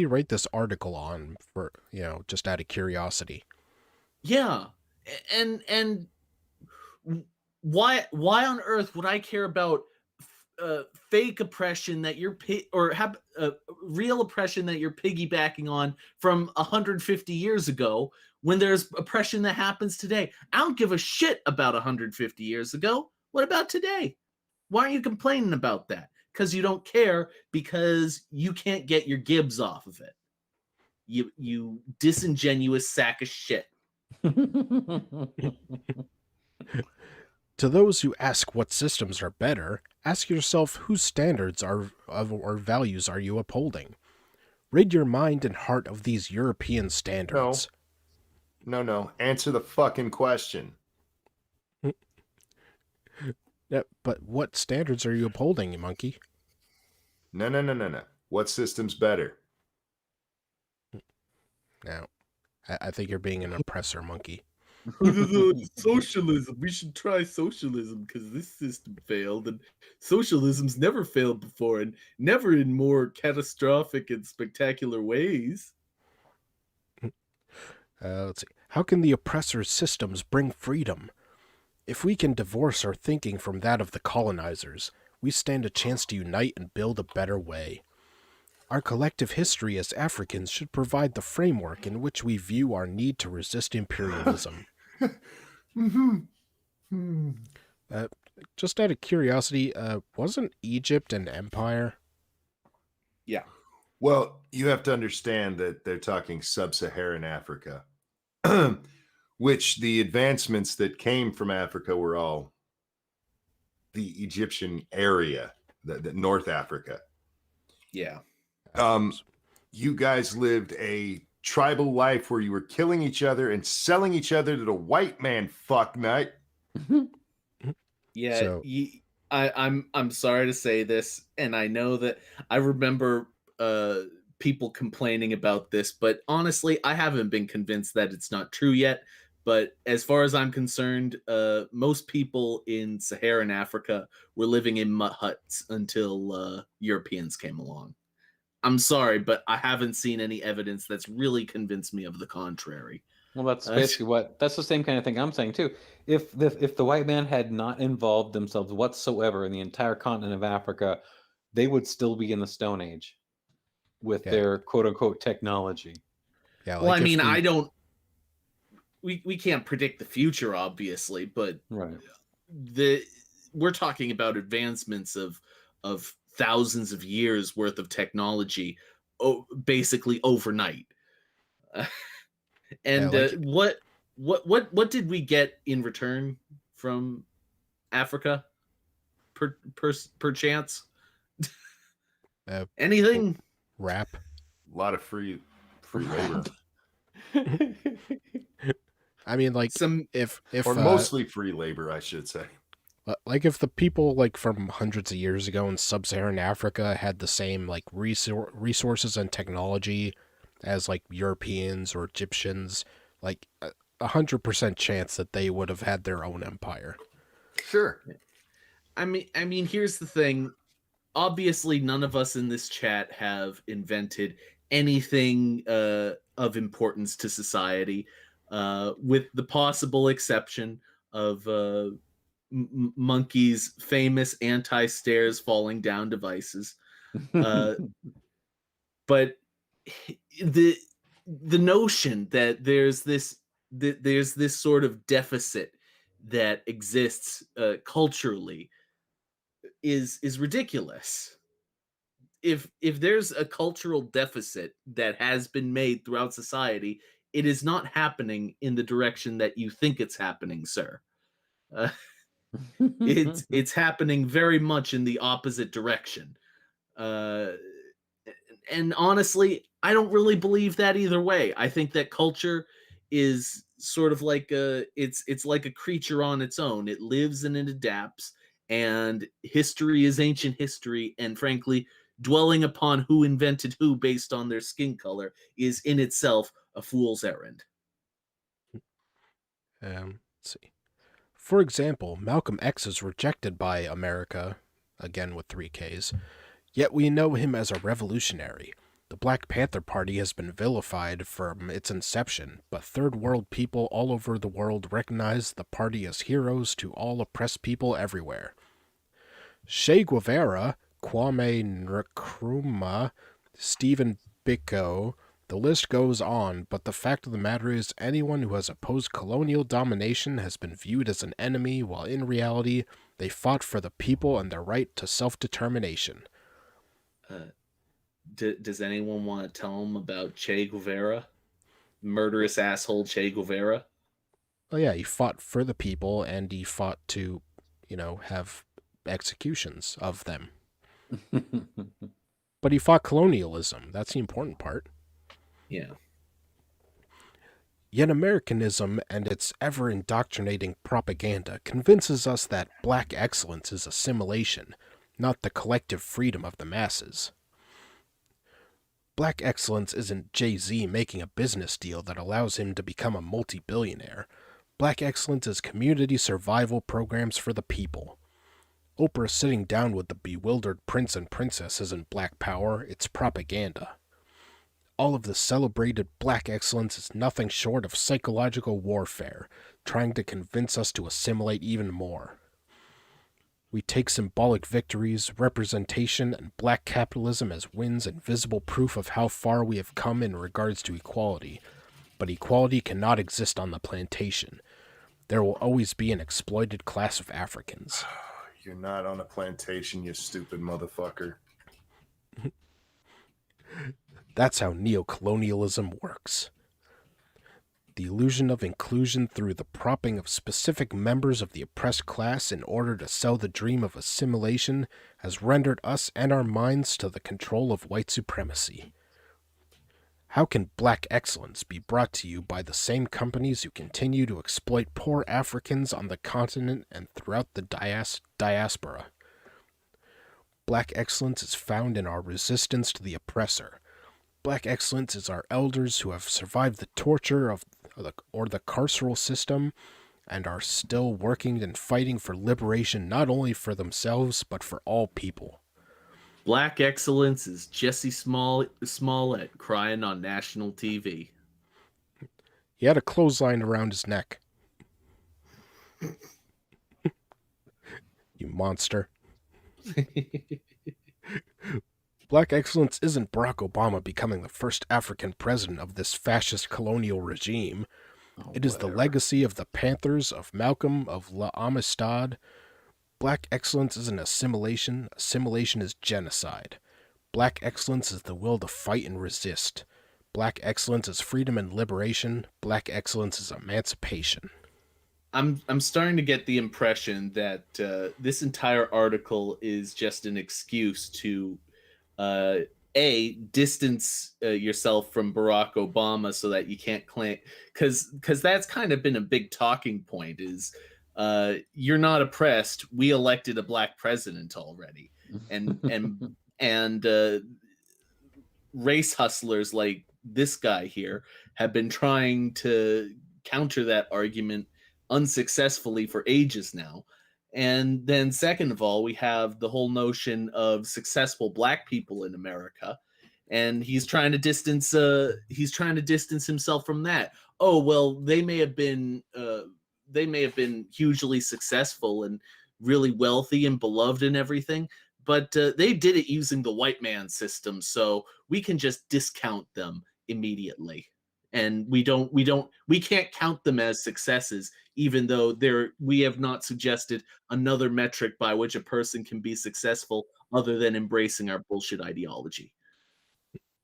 write this article on, for, just out of curiosity? Yeah, and why on earth would I care about fake oppression that you're real oppression that you're piggybacking on from 150 years ago when there's oppression that happens today? I don't give a shit about 150 years ago. What about today? Why aren't you complaining about that? Because you don't care, because you can't get your gibs off of it. You disingenuous sack of shit. To those who ask what systems are better, ask yourself whose standards or values are you upholding? Rid your mind and heart of these European standards. No. Answer the fucking question. Yeah, but what standards are you upholding, you monkey? No. What system's better? Now, I think you're being an oppressor, monkey. Socialism. We should try socialism because this system failed, and socialism's never failed before, and never in more catastrophic and spectacular ways. Let's see. How can the oppressor's systems bring freedom? If we can divorce our thinking from that of the colonizers, we stand a chance to unite and build a better way. Our collective history as Africans should provide the framework in which we view our need to resist imperialism. Just out of curiosity, wasn't Egypt an empire? Yeah. Well, you have to understand that they're talking sub-Saharan Africa. which the advancements that came from Africa were all the Egyptian area, the North Africa. Yeah. You guys lived a tribal life where you were killing each other and selling each other to the white man fuck nut. Yeah, So- I'm sorry to say this, and I know that I remember people complaining about this, but honestly, I haven't been convinced that it's not true yet. But as far as I'm concerned, most people in Saharan Africa were living in mud huts until Europeans came along. I'm sorry, but I haven't seen any evidence that's really convinced me of the contrary. Well, that's basically that's the same kind of thing I'm saying too. If the white man had not involved themselves whatsoever in the entire continent of Africa, they would still be in the Stone Age with their quote unquote technology. Yeah, Well, like I if mean, we- I don't. We can't predict the future, obviously, but Right. we're talking about advancements of thousands of years worth of technology, basically overnight. And like- what did we get in return from Africa? Per chance, anything? rap. A lot of free labor, I mean, like Some if or mostly free labor, I should say. like if the people like from hundreds of years ago in sub-Saharan Africa had the same like resources and technology as like Europeans or Egyptians, like 100% chance that they would have had their own empire. Sure. I mean, here's the thing. Obviously, none of us in this chat have invented anything of importance to society, with the possible exception of Monkey's famous anti-stairs falling down devices. But the notion that there's this sort of deficit that exists culturally is ridiculous. If there's a cultural deficit that has been made throughout society, it is not happening in the direction that you think it's happening, sir. It's happening very much in the opposite direction. And honestly, I don't really believe that either way. I think that culture is sort of like it's like a creature on its own. It lives and it adapts, and history is ancient history, and frankly, dwelling upon who invented who based on their skin color is in itself a fool's errand. Let's see. For example, Malcolm X is rejected by America, again with 3 Ks, yet we know him as a revolutionary. The Black Panther Party has been vilified from its inception, but third world people all over the world recognize the party as heroes to all oppressed people everywhere. Che Guevara, Kwame Nkrumah, Stephen Biko, the list goes on, but the fact of the matter is anyone who has opposed colonial domination has been viewed as an enemy, while in reality, they fought for the people and their right to self-determination. Does anyone want to tell them about Che Guevara? Murderous asshole Che Guevara? Oh yeah, he fought for the people, and he fought to, have executions of them. But he fought colonialism. That's the important part. Yeah. Yet Americanism and its ever-indoctrinating propaganda convinces us that black excellence is assimilation, not the collective freedom of the masses. Black excellence isn't Jay-Z making a business deal that allows him to become a multi-billionaire. Black excellence is community survival programs for the people. Oprah sitting down with the bewildered prince and princess isn't black power, it's propaganda. All of the celebrated black excellence is nothing short of psychological warfare, trying to convince us to assimilate even more. We take symbolic victories, representation, and black capitalism as wins and visible proof of how far we have come in regards to equality. But equality cannot exist on the plantation. There will always be an exploited class of Africans. You're not on a plantation, you stupid motherfucker. That's how neocolonialism works. The illusion of inclusion through the propping of specific members of the oppressed class in order to sell the dream of assimilation has rendered us and our minds to the control of white supremacy. How can black excellence be brought to you by the same companies who continue to exploit poor Africans on the continent and throughout the diaspora? Black excellence is found in our resistance to the oppressor. Black excellence is our elders who have survived the torture or the carceral system and are still working and fighting for liberation not only for themselves but for all people. Black excellence is Jesse Smollett crying on national TV. He had a clothesline around his neck. You monster. Black excellence isn't Barack Obama becoming the first African president of this fascist colonial regime. It is the legacy of the Panthers, of Malcolm, of La Amistad. Black excellence isn't assimilation. Assimilation is genocide. Black excellence is the will to fight and resist. Black excellence is freedom and liberation. Black excellence is emancipation. I'm starting to get the impression that this entire article is just an excuse to distance yourself from Barack Obama so that you can't claim, because that's kind of been a big talking point is you're not oppressed, we elected a black president already, and race hustlers like this guy here have been trying to counter that argument unsuccessfully for ages now. And then second of all, we have the whole notion of successful black people in America, and he's trying to distance himself from that. Oh, well, they may have been hugely successful and really wealthy and beloved and everything, but they did it using the white man system, so we can just discount them immediately. And we can't count them as successes, even though we have not suggested another metric by which a person can be successful other than embracing our bullshit ideology.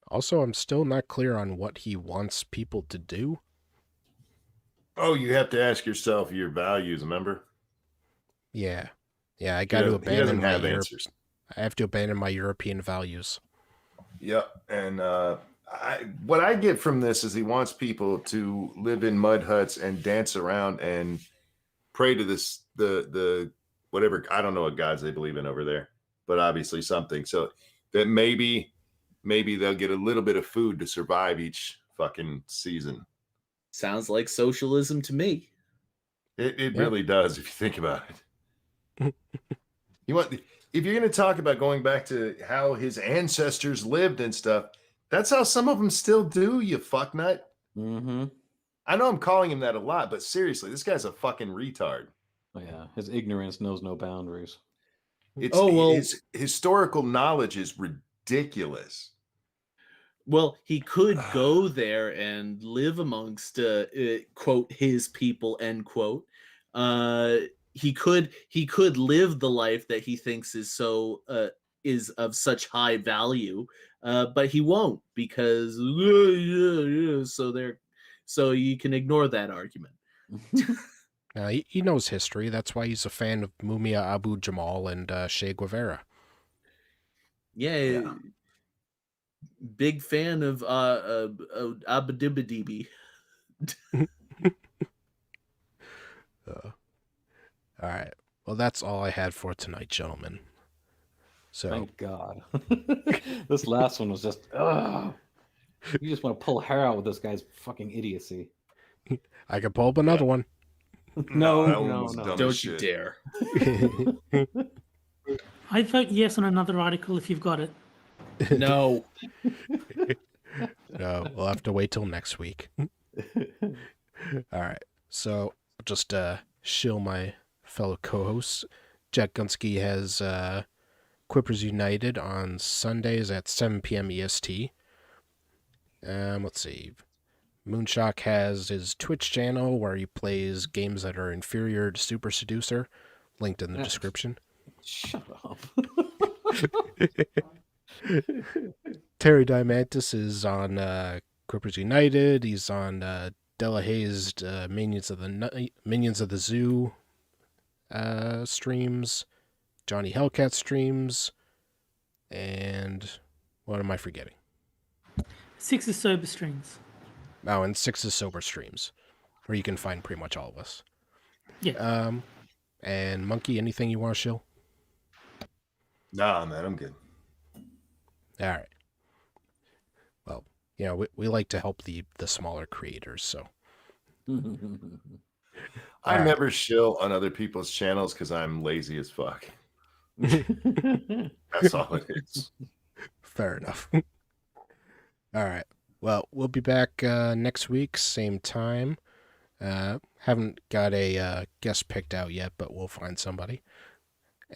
Also, I'm still not clear on what he wants people to do. Oh, you have to ask yourself your values, remember? Yeah, I got to abandon my answers. I have to abandon my European values. Yep, and what I get from this is he wants people to live in mud huts and dance around and pray to the whatever, I don't know what gods they believe in over there, but obviously something, so that maybe they'll get a little bit of food to survive each fucking season. Sounds like socialism to me. It really does if you think about it. If you're going to talk about going back to how his ancestors lived and stuff, that's how some of them still do, you fucknut. Mm-hmm. I know I'm calling him that a lot, but seriously, this guy's a fucking retard. Oh, yeah, his ignorance knows no boundaries. His historical knowledge is ridiculous. Well, he could go there and live amongst quote his people, end quote. He could live the life that he thinks is of such high value, but he won't, because so you can ignore that argument. He knows history. That's why he's a fan of Mumia Abu-Jamal and Che Guevara. Yeah. Big fan of Abadibidibi. All right. Well, that's all I had for tonight, gentlemen. So, thank God. This last one was just, you just want to pull hair out with this guy's fucking idiocy. I can pull up another one. No. Don't you dare. I'd vote yes on another article if you've got it. No. No, we'll have to wait till next week. All right. So, just shill my fellow co-hosts. Jack Gunsky has Quippers United on Sundays at 7 p.m. EST. Let's see. Moonshock has his Twitch channel where he plays games that are inferior to Super Seducer. Linked in the description. Shut up. Terry Diamantis is on Quippers United. He's on Delahazed Minions of the Zoo streams, Johnny Hellcat streams, and what am I forgetting? 6 is sober streams. Oh, and 6 is Sober streams, where you can find pretty much all of us. Yeah. And Monkey, anything you want to shill? Nah, man, I'm good. All right. Well, you know, we like to help the smaller creators, so. I All right. never shill on other people's channels because I'm lazy as fuck. That's all it is. Fair enough. All right. Well, we'll be back next week, same time. Haven't got a guest picked out yet, but we'll find somebody.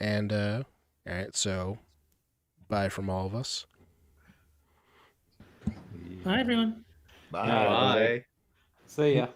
And, all right, so bye from all of us. Bye, everyone. Bye. Yeah. Bye. See ya.